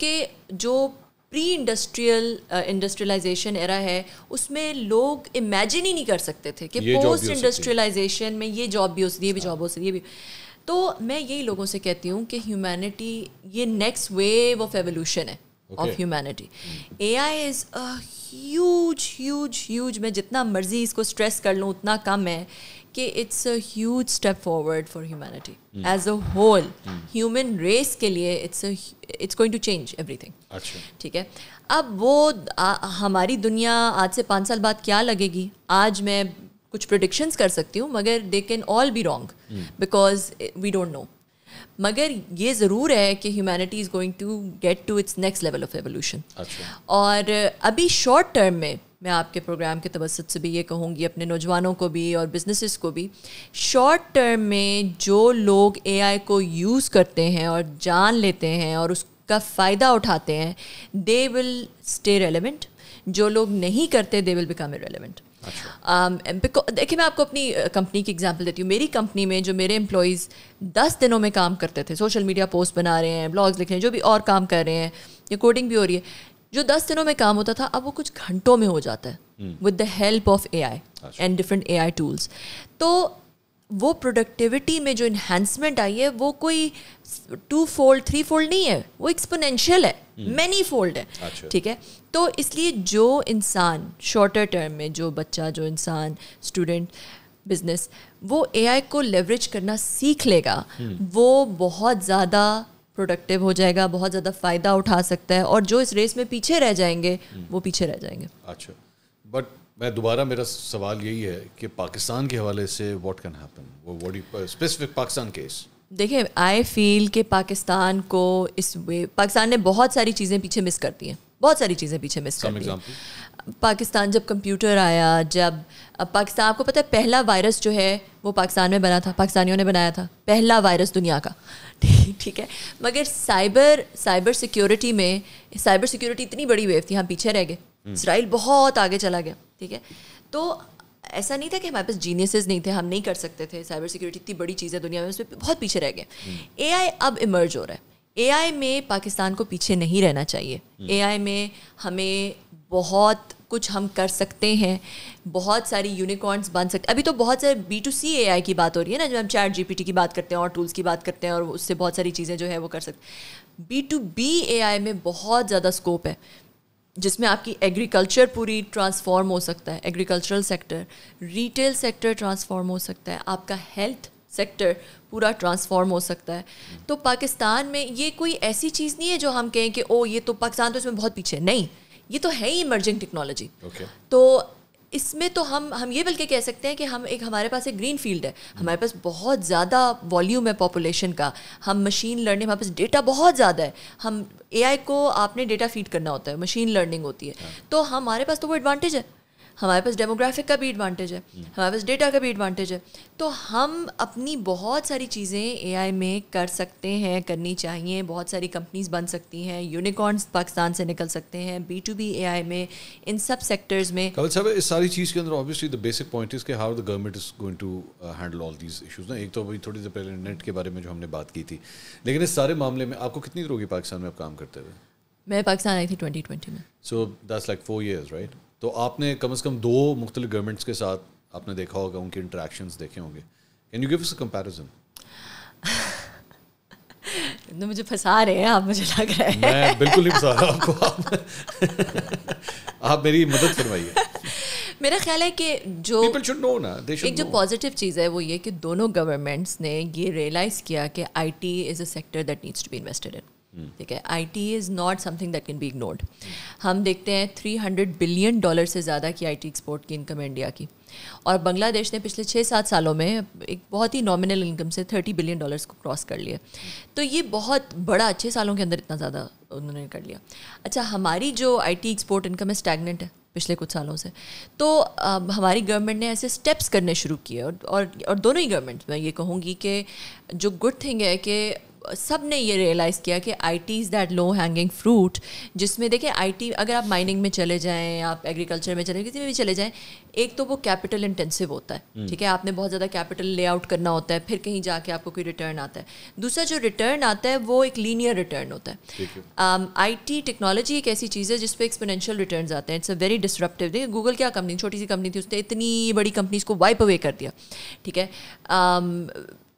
پری انڈسٹریلائزیشن ایرا ہے, اس میں لوگ امیجن ہی نہیں کر سکتے تھے کہ پوسٹ انڈسٹریلائزیشن میں یہ جاب بھی ہو سکتی ہے, یہ بھی جاب ہو سکتی ہے, یہ بھی. تو میں یہی لوگوں سے کہتی ہوں کہ ہیومینٹی, یہ نیکسٹ ویو آف ایولیوشن ہے of humanity. AI is huge, میں جتنا مرضی اس کو اسٹریس کر لوں اتنا کم ہے کہ it's a huge step forward for humanity as a whole. Human race کے لیے it's going to change everything. ٹھیک ہے, اب وہ ہماری دنیا آج سے 5 سال بعد کیا لگے گی, آج میں کچھ پریڈکشنز کر سکتی ہوں, مگر they can all be wrong because we don't know. مگر یہ ضرور ہے کہ humanity is going to get to its next level of evolution. اور ابھی شارٹ ٹرم میں آپ کے پروگرام کے توسط سے بھی یہ کہوں گی, اپنے نوجوانوں کو بھی اور بزنسز کو بھی, شارٹ ٹرم میں جو لوگ AI کو یوز کرتے ہیں اور جان لیتے ہیں اور اس کا فائدہ اٹھاتے ہیں, دے ول اسٹے ریلیونٹ. جو لوگ نہیں کرتے, دے ول بیکم ارریلیونٹ. دیکھیں, میں آپ کو اپنی کمپنی کی ایگزامپل دیتی ہوں. میری کمپنی میں جو میرے امپلائیز 10 دنوں میں کام کرتے تھے, سوشل میڈیا پوسٹ بنا رہے ہیں, بلاگز لکھ رہے ہیں, جو بھی اور کام کر رہے ہیں, یا کوڈنگ بھی ہو رہی ہے, جو 10 دنوں میں کام ہوتا تھا اب وہ کچھ گھنٹوں میں ہو جاتا ہے with the help of AI and different AI tools. تو وہ پروڈکٹیوٹی میں جو انہینسمنٹ آئی ہے وہ کوئی 2 فولڈ 3 فولڈ نہیں ہے, وہ ایکسپونینشیل ہے, مینی فولڈ ہے. ٹھیک ہے, تو اس لیے جو انسان شارٹر ٹرم میں, جو بچہ, جو انسان, اسٹوڈنٹ, بزنس, وہ اے آئی کو لیوریج کرنا سیکھ لے گا, وہ بہت زیادہ پروڈکٹیو ہو جائے گا, بہت زیادہ فائدہ اٹھا سکتا ہے, اور جو اس ریس میں پیچھے رہ جائیں گے وہ پیچھے رہ جائیں گے. اچھا, بٹ میں دوبارہ میرا سوال یہی ہے کہ پاکستان کے حوالے سے what can happen, specific Pakistan case. دیکھیں, آئی فیل کہ پاکستان کو اس وے, پاکستان نے بہت ساری چیزیں پیچھے مس کر دی ہیں, بہت ساری چیزیں پیچھے مس کر دی ہیں. پاکستان جب کمپیوٹر آیا, جب پاکستان, آپ کو پتہ ہے پہلا وائرس جو ہے وہ پاکستان میں بنا تھا, پاکستانیوں نے بنایا تھا, پہلا وائرس دنیا کا. ٹھیک ہے, مگر سائبر سیکیورٹی میں, سائبر سیکیورٹی اتنی بڑی ویو تھی, ہم پیچھے رہ گئے. اسرائیل بہت آگے چلا گیا. ٹھیک ہے, تو ایسا نہیں تھا کہ ہمارے پاس جینیسز نہیں تھے, ہم نہیں کر سکتے تھے. سائبر سیکیورٹی اتنی بڑی چیز ہے دنیا میں, اس پہ بہت پیچھے رہ گئے. اے آئی اب ایمرج ہو رہا ہے. اے آئی میں پاکستان کو پیچھے نہیں رہنا چاہیے. اے آئی میں ہمیں بہت کچھ ہم کر سکتے ہیں, بہت ساری یونیکارنس بن سکتے. ابھی تو بہت سارے B2C اے آئی کی بات ہو رہی ہے نا, جب ہم چیٹ GPT کی بات کرتے ہیں اور ٹولس کی بات کرتے ہیں, اور اس سے بہت ساری چیزیں جو ہے وہ کر سکتے ہیں. B2B اے آئی میں بہت زیادہ اسکوپ ہے, جس میں آپ کی ایگریکلچر پوری ٹرانسفارم ہو سکتا ہے, agricultural sector, retail sector transform ہو سکتا ہے, آپ کا ہیلتھ سیکٹر پورا ٹرانسفارم ہو سکتا ہے. تو پاکستان میں یہ کوئی ایسی چیز نہیں ہے جو ہم کہیں کہ او یہ تو پاکستان تو اس میں بہت پیچھے, نہیں, یہ تو ہے ہی ایمرجنگ ٹیکنالوجی. تو اس میں تو ہم یہ بلکہ کہہ سکتے ہیں کہ ہمارے پاس ایک گرین فیلڈ ہے. ہمارے پاس بہت زیادہ والیوم ہے پاپولیشن کا, ہم مشین لرننگ, ہمارے پاس ڈیٹا بہت زیادہ ہے. ہم اے آئی کو آپ نے ڈیٹا فیڈ کرنا ہوتا ہے, مشین لرننگ ہوتی ہے, تو ہمارے پاس تو وہ ایڈوانٹیج ہے. ہمارے پاس ڈیموگرافک کا بھی ایڈوانٹیج ہے, ہمارے پاس ڈیٹا کا بھی ایڈوانٹیج ہے. تو ہم اپنی بہت ساری چیزیں اے آئی میں کر سکتے ہیں, کرنی چاہیے. بہت ساری کمپنیز بن سکتی ہیں, یونیکارنس پاکستان سے نکل سکتے ہیں B2B اے آئی میں, ان سب سیکٹرز میں. کمل صاحب, اس ساری چیز کے اندر obviously the basic point is کہ how the government is going to handle all these issues نا. ایک تو وہی تھوڑی دیر پہلے نیٹ کے بارے میں جو ہم نے بات کی تھی, لیکن اس سارے معاملے میں آپ کو کتنی دیر ہوگی پاکستان میں آپ کام کرتے ہوئے؟ میں پاکستان آئی تھی 2020 میں. So that's like 4 years, right? تو آپ نے کم از کم 2 مختلف گورنمنٹس کے ساتھ آپ نے دیکھا ہوگا, ان کے انٹریکشنز دیکھے ہوں گے. Can you give us a comparison? مجھے پھنسا رہے ہیں آپ, مجھے لگ رہا ہے. میں بالکل نہیں پھنسا رہا آپ کو, آپ میری مدد فرمائیے. میرا خیال ہے کہ جو ایک جو پازیٹیو چیز ہے وہ یہ کہ دونوں گورنمنٹس نے یہ ریئلائز کیا کہ I T is a sector that needs to be invested in. ٹھیک ہے, I T is not something that can be ignored. ہم دیکھتے ہیں $300 بلین سے زیادہ کی آئی ٹی ایکسپورٹ کی انکم ہے انڈیا کی, اور بنگلہ دیش نے پچھلے 6-7 سالوں میں ایک بہت ہی نامنل انکم سے $30 بلین کو کراس کر لیا. تو یہ بہت بڑا, 6 سالوں کے اندر اتنا زیادہ انہوں نے کر لیا. اچھا, ہماری جو آئی ٹی ایکسپورٹ انکم ہے اسٹیگننٹ ہے پچھلے کچھ سالوں سے. تو ہماری گورنمنٹ نے ایسے اسٹیپس کرنے شروع کیے, اور دونوں ہی گورنمنٹ, میں یہ کہوں گی کہ جو گڈ تھنگ ہے کہ سب نے یہ ریئلائز کیا کہ I T is that love hanging fruit, جس میں دیکھیں آئی ٹی, اگر آپ مائننگ میں چلے جائیں, آپ ایگریکلچر میں چلے, کسی میں بھی چلے جائیں, ایک تو وہ کیپٹل انٹینسو ہوتا ہے. ٹھیک ہے, آپ نے بہت زیادہ کیپٹل لے آؤٹ کرنا ہوتا ہے, پھر کہیں جا کے آپ کو کوئی ریٹرن آتا ہے. دوسرا جو ریٹرن آتا ہے وہ ایک لینئر ریٹرن ہوتا ہے. آئی ٹی ٹیکنالوجی ایک ایسی چیز ہے جس پہ ایکسپونینشیل ریٹرنز آتے ہیں. It's a very disruptive. دیکھیں گوگل کیا کمپنی, چھوٹی سی کمپنی تھی, اس نے اتنی بڑی کمپنیز کو وائپ اوے کر دیا. ٹھیک ہے,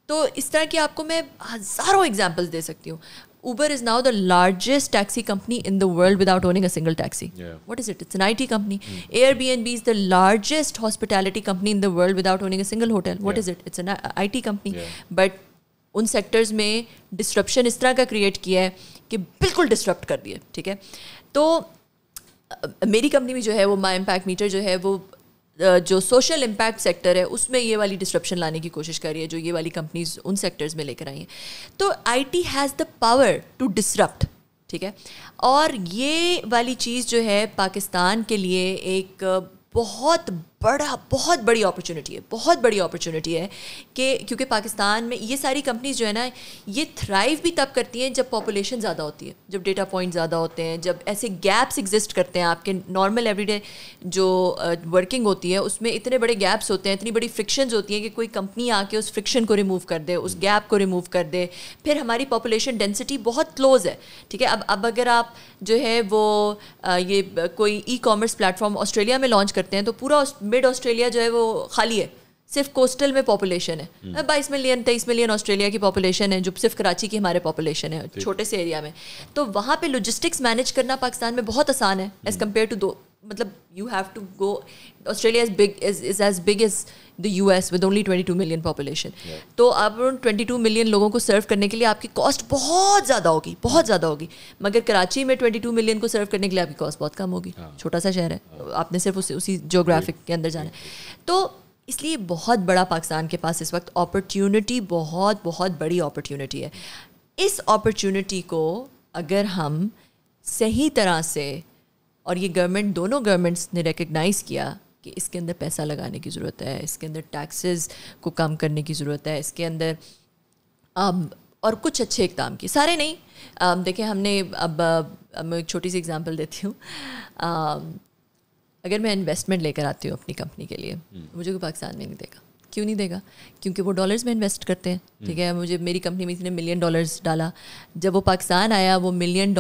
تو اس طرح کی آپ کو میں ہزاروں ایگزامپلس دے سکتی ہوں. Uber is now the largest taxi company in the world without owning a single taxi. Yeah. What is it? It's an IT company. Airbnb is the largest hospitality company in the world without owning a single hotel. What is it? It's an IT company. But in sectors میں disruption اس طرح کا create کیا ہے کہ بالکل disrupt کر دیا. ٹھیک ہے, تو میری کمپنی میں جو ہے وہ مائی امپیکٹ میٹر جو ہے وہ جو سوشل امپیکٹ سیکٹر ہے اس میں یہ والی ڈسرپشن لانے کی کوشش کر رہی ہے, جو یہ والی کمپنیز ان سیکٹرز میں لے کر آئی ہیں. تو I T has the power to disrupt. ٹھیک ہے, اور یہ والی چیز جو ہے پاکستان کے لیے ایک بہت بڑی اپرچونیٹی ہے, بہت بڑی اپرچونیٹی ہے کہ کیونکہ پاکستان میں یہ ساری کمپنیز جو ہے نا یہ تھرائیو بھی تب کرتی ہیں جب پاپولیشن زیادہ ہوتی ہے, جب ڈیٹا پوائنٹ زیادہ ہوتے ہیں, جب ایسے گیپس ایگزسٹ کرتے ہیں آپ کے نارمل ایوری ڈے جو ورکنگ ہوتی ہے اس میں اتنے بڑے گیپس ہوتے ہیں, اتنی بڑی فرکشنز ہوتی ہیں کہ کوئی کمپنی آ کے اس فرکشن کو ریموو کر دے, اس گیپ کو ریموو کر دے. پھر ہماری پاپولیشن ڈینسٹی بہت کلوز ہے. ٹھیک ہے, اب اگر آپ جو ہے وہ یہ کوئی e commerce plate form Australia میں لانچ کرتے ہیں تو پورا مڈ آسٹریلیا جو ہے وہ خالی ہے, صرف کوسٹل میں پاپولیشن ہے 22 ملین 23 ملین آسٹریلیا کی پاپولیشن ہے جو صرف کراچی کی ہمارے پاپولیشن ہے چھوٹے سے ایریا میں. تو وہاں پہ لاجسٹکس مینیج کرنا پاکستان میں بہت آسان ہے ایز کمپیئر ٹو دو, مطلب you have to go, Australia is as big as the U S with only 22 million population. تو آپ 22 ملین لوگوں کو سرو کرنے کے لیے آپ کی کاسٹ بہت زیادہ ہوگی, بہت زیادہ ہوگی. مگر کراچی میں 22 ملین کو سرو کرنے کے لیے آپ کی کاسٹ بہت کم ہوگی, چھوٹا سا شہر ہے, آپ نے صرف اسی جیوگرافک کے اندر جانا ہے. تو اس لیے بہت بڑا پاکستان کے پاس اس وقت اپرچونٹی, بہت بہت بڑی اپرچونٹی ہے. اس اپرچونٹی کو اگر ہم صحیح طرح سے, اور یہ گورنمنٹ, دونوں گورنمنٹس نے ریکگنائز کیا کہ اس کے اندر پیسہ لگانے کی ضرورت ہے, اس کے اندر ٹیکسز کو کم کرنے کی ضرورت ہے, اس کے اندر اور کچھ اچھے اقدام کیے, سارے نہیں. دیکھیں ہم نے اب میں ایک چھوٹی سی اگزامپل دیتی ہوں. اگر میں انویسٹمنٹ لے کر آتی ہوں اپنی کمپنی کے لیے, مجھے کوئی پاکستان میں نہیں دے گا. کیوں نہیں دے گا؟ کیونکہ وہ ڈالرز میں انویسٹ کرتے ہیں. ٹھیک ہے, مجھے میری کمپنی میں اس نے $1 ملین ڈالا, جب وہ پاکستان آیا وہ $1 ملین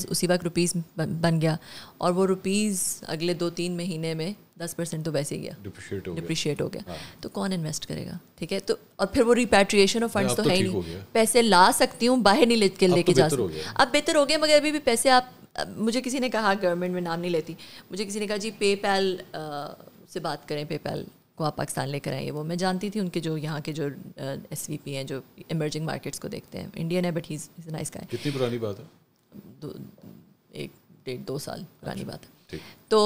اسی وقت روپیز بن گیا, اور وہ روپیز اگلے 2-3 مہینے میں 10% تو ویسے ہی گیا, ڈپریشیٹ ہو گیا. تو کون انویسٹ کرے گا؟ ٹھیک ہے, تو اور پھر وہ ریپیٹریشن آف فنڈس تو ہے ہی نہیں. پیسے لا سکتی ہوں, باہر نہیں لے کے جا سکتی. اب بہتر ہو گیا, مگر ابھی بھی پیسے آپ, مجھے کسی نے کہا, گورنمنٹ میں نام نہیں لیتی, مجھے کسی نے کہا جی پے پیل سے بات کریں, پے پیل کو آپ پاکستان لے کر آئیں. وہ میں جانتی تھی ان کے جو یہاں کے جو ایس وی پی ہیں جو ایمرجنگ مارکیٹس کو دیکھتے ہیں, انڈین ہے but he is a nice گائے. کتنی پرانی بات ہے؟ 1-1.5-2 سال پرانی بات ہے. تو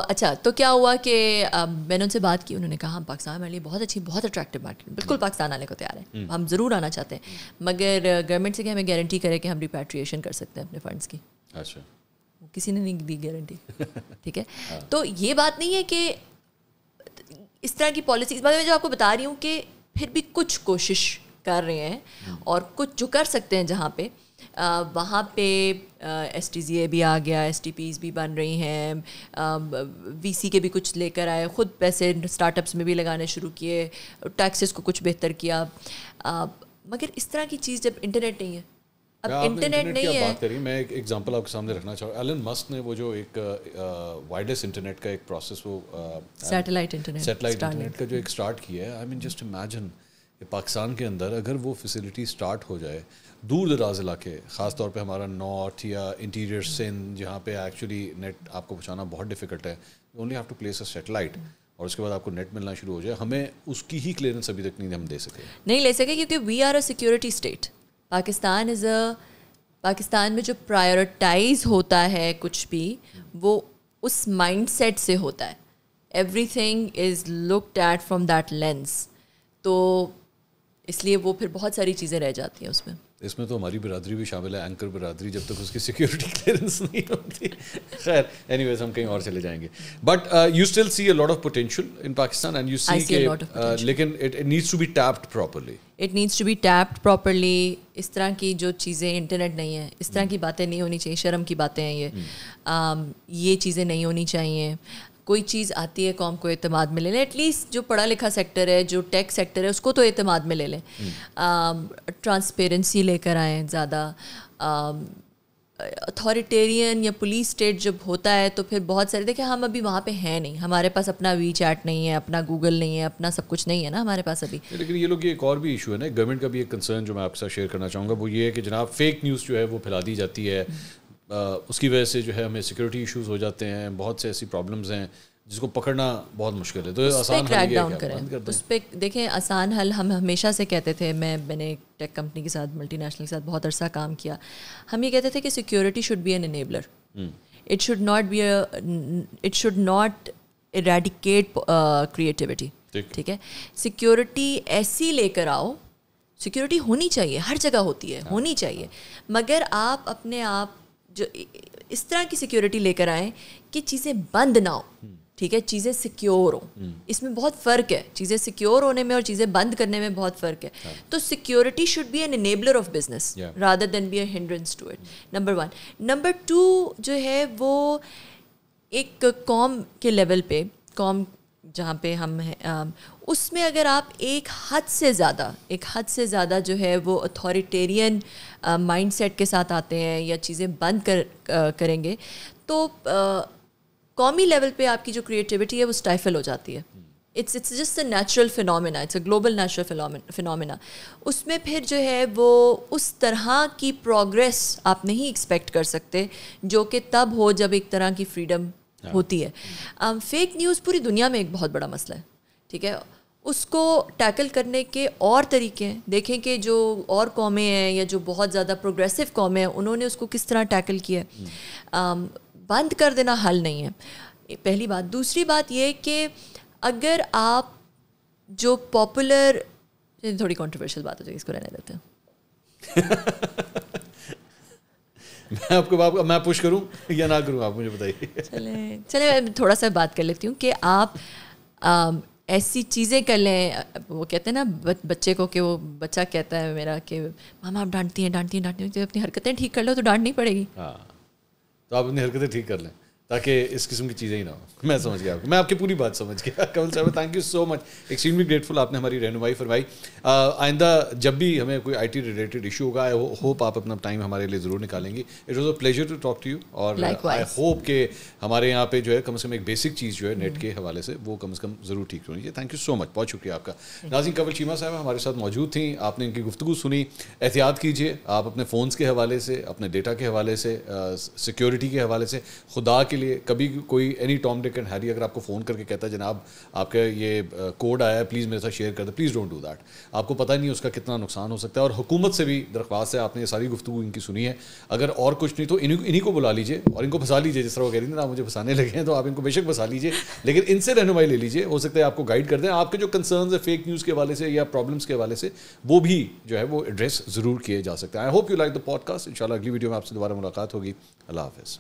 اچھا, تو کیا ہوا کہ میں نے ان سے بات کی, انہوں نے کہا ہم پاکستان ہمارے لیے بہت اچھی, بہت اٹریکٹیو مارکیٹ, بالکل پاکستان آنے کو تیار ہیں, ہم ضرور آنا چاہتے ہیں, مگر گورنمنٹ سے کہ ہمیں گارنٹی کرے کہ ہم ریپیٹریشن کر سکتے ہیں اپنے فنڈس کی. اچھا, کسی نے نہیں دی گارنٹی. ٹھیک ہے, تو یہ بات نہیں ہے کہ اس طرح کی پالیسیز, میں جو آپ کو بتا رہی ہوں کہ پھر بھی کچھ کوشش کر رہے ہیں, اور کچھ جو کر سکتے ہیں جہاں پہ, وہاں پہ ایس ٹی زی اے بھی آ گیا, ایس ٹی پیز بھی بن رہی ہیں, وی سی کے بھی کچھ لے کر آئے, خود پیسے اسٹارٹ اپس میں بھی لگانے شروع کیے, ٹیکسز کو کچھ بہتر کیا. مگر اس طرح کی چیز جب انٹرنیٹ نہیں ہے, اب انٹرنیٹ نہیں ہے. بات کری, میں ایک ایگزامپل آپ کے سامنے رکھنا چاہوں. ایلن مسک نے وہ جو ایک وائرلیس انٹرنیٹ کا ایک پروسیس, وہ سیٹلائٹ انٹرنیٹ کا جو ایک اسٹارٹ کیا ہے, آئی مین جسٹ امیجن کہ پاکستان کے اندر اگر وہ فیسلٹی اسٹارٹ ہو جائے, دور دراز علاقے, خاص طور پہ ہمارا نارتھ یا انٹیریئر سندھ, جہاں پہ ایکچولی نیٹ آپ کو پہنچانا بہت ڈیفیکلٹ ہے, only have to place a satellite, اور اس کے بعد آپ کو نیٹ ملنا شروع ہو جائے. ہمیں اس کی ہی کلیئرنس ابھی تک نہیں ہم دے سکے, نہیں لے سکے, کیونکہ we are a security state. Pakistan میں جو پرائیورٹائز ہوتا ہے کچھ بھی, وہ اس مائنڈ سیٹ سے ہوتا ہے. Everything is looked at from that lens. تو اس لیے وہ پھر بہت ساری چیزیں رہ جاتی ہیں اس میں. اس میں تو ہماری برادری بھی شامل ہے, اینکر برادری, جب تک اس کی سیکورٹی کلیئرنس نہیں ہوتی. خیر, اینی ویز ہم کہیں اور چلے جائیں گے. But you still see a lot of potential in Pakistan, and you see کہ لیکن it needs to be tapped properly. It needs to be tapped properly. اس طرح کی جو چیزیں, انٹرنیٹ نہیں ہے, اس طرح کی باتیں نہیں ہونی چاہیے, شرم کی باتیں ہیں یہ چیزیں نہیں ہونی چاہیے. کوئی چیز آتی ہے قوم کو اعتماد میں لے لیں, ایٹ لیسٹ جو پڑھا لکھا سیکٹر ہے, جو ٹیک سیکٹر ہے, اس کو تو اعتماد میں لے لیں. ٹرانسپیرنسی لے کر آئیں زیادہ. اتھارٹیرین یا پولیس اسٹیٹ جب ہوتا ہے تو پھر بہت سارے, دیکھیں ہم ابھی وہاں پہ ہیں نہیں, ہمارے پاس اپنا وی چیٹ نہیں ہے, اپنا گوگل نہیں ہے, اپنا سب کچھ نہیں ہے نا ہمارے پاس ابھی. لیکن یہ لوگ, یہ ایک اور بھی ایشو ہے نا, گورنمنٹ کا بھی ایک کنسرن جو میں آپ کے ساتھ شیئر کرنا چاہوں گا, وہ یہ ہے کہ جناب فیک نیوز جو ہے وہ پھیلا دی جاتی ہے, اس کی وجہ سے جو ہے ہمیں سیکورٹی ایشوز ہو جاتے ہیں, بہت سے ایسی پرابلمز ہیں جس کو پکڑنا بہت مشکل ہے. تو آسان کریک ڈاؤن کریں اس پہ. دیکھیں آسان حل, ہم ہمیشہ سے کہتے تھے, میں نے ایک ٹیک کمپنی کے ساتھ, ملٹی نیشنل کے ساتھ بہت عرصہ کام کیا, ہم یہ کہتے تھے کہ security should be an enabler, it should not eradicate creativity. ٹھیک ہے, سیکورٹی ایسی لے کر آؤ, سیکورٹی ہونی چاہیے, ہر جگہ ہوتی ہے, ہونی چاہیے, مگر آپ اپنے آپ جو اس طرح کی سیکورٹی لے کر آئیں کہ چیزیں بند نہ ہو. ٹھیک ہے, چیزیں سیکیور ہوں, اس میں بہت فرق ہے, چیزیں سیکیور ہونے میں اور چیزیں بند کرنے میں بہت فرق ہے. تو security should be an enabler of business rather than be a hindrance to it, number 1. Number 2 جو ہے وہ ایک قوم کے لیول پہ, قوم جہاں پہ ہم ہیں, اس میں اگر آپ ایک حد سے زیادہ جو ہے وہ اتھارٹیرین مائنڈ سیٹ کے ساتھ آتے ہیں یا چیزیں بند کریں گے, تو قومی لیول پہ آپ کی جو کریٹیوٹی ہے وہ اسٹائفل ہو جاتی ہے. It's just a natural phenomena, it's a global natural phenomena. اس میں پھر جو ہے وہ اس طرح کی پروگریس آپ نہیں ایکسپیکٹ کر سکتے جو کہ تب ہو جب ایک طرح کی فریڈم ہوتی ہے. فیک نیوز پوری دنیا میں ایک بہت بڑا مسئلہ ہے, ٹھیک ہے. اس کو ٹیکل کرنے کے اور طریقے ہیں. دیکھیں کہ جو اور قومیں ہیں یا جو بہت زیادہ پروگریسو قومیں ہیں انہوں نے اس کو کس طرح ٹیکل کیا ہے. بند کر دینا حل نہیں ہے, پہلی بات. دوسری بات یہ کہ اگر آپ جو پاپولر, تھوڑی کنٹروورشل بات ہو جائے, اس کو رہنے دیتے ہیں. میں آپ کو میں پوش کروں یا نہ کروں, آپ مجھے بتائیے. چلیں میں تھوڑا سا بات کر لیتی ہوں کہ آپ ایسی چیزیں کر لیں. وہ کہتے ہیں نا بچے کو, کہ وہ بچہ کہتا ہے میرا کہ ماما آپ ڈانٹتی ہیں, اپنی حرکتیں ٹھیک کر لو تو ڈانٹ نہیں پڑے گی. ہاں, تو آپ اپنی حرکتیں ٹھیک کر لیں تاکہ اس قسم کی چیزیں ہی نہ ہوں. میں سمجھ گیا, میں آپ کی پوری بات سمجھ گیا. کمل صاحب thank you so much, extremely grateful, آپ نے ہماری رہنمائی فرمائی. آئندہ جب بھی ہمیں کوئی آئی ٹی ریلیٹڈ ایشو ہوگا, آئی ہوپ آپ اپنا ٹائم ہمارے لیے ضرور نکالیں گی. It was a pleasure to talk to you, اور آئی ہوپ کہ ہمارے یہاں پہ جو ہے کم از کم ایک بیسک چیز جو ہے نیٹ کے حوالے سے وہ کم از کم ضرور ٹھیک ہونی چاہیے. تھینک یو سو مچ, بہت شکریہ آپ کا. ناظرین, کنول چیمہ صاحب ہمارے ساتھ موجود تھیں, آپ نے ان کی گفتگو سنی. احتیاط کیجیے آپ اپنے فونس کے حوالے سے, اپنے ڈیٹا کے حوالے سے, سیکیورٹی کے حوالے سے. خدا کے لیے کبھی کوئی اینی ٹام ڈک اینڈ ہیری اگر آپ کو فون کر کے کہتا ہے جناب آپ کا یہ کوڈ آیا ہے پلیز میرے ساتھ شیئر کر دیں, پلیز ڈونٹ ڈو دیٹ. آپ کو پتہ نہیں اس کا کتنا نقصان ہو سکتا ہے. اور حکومت سے بھی درخواست ہے, آپ نے یہ ساری گفتگو ان کی سنی ہے, اگر اور کچھ نہیں تو انہی کو بلا لیجیے اور ان کو پھنسا لیجیے. جس طرح وہ کہہ رہی ہیں نا آپ مجھے پھنسانے لگے ہیں, تو آپ ان کو بے شک پھنسا لیجیے, لیکن ان سے رہنمائی لے لیجیے. ہو سکتا ہے آپ کو گائیڈ کر دیں. آپ کے جو کنسرنز ہیں فیک نیوز کے حوالے سے یا پرابلمس کے حوالے سے, وہ بھی جو ہے وہ ایڈریس ضرور کیے جا سکتے ہیں. I hope you like the podcast. ان شاء اللہ اگلی ویڈیو میں آپ سے دوبارہ ملاقات ہوگی. اللہ حافظ.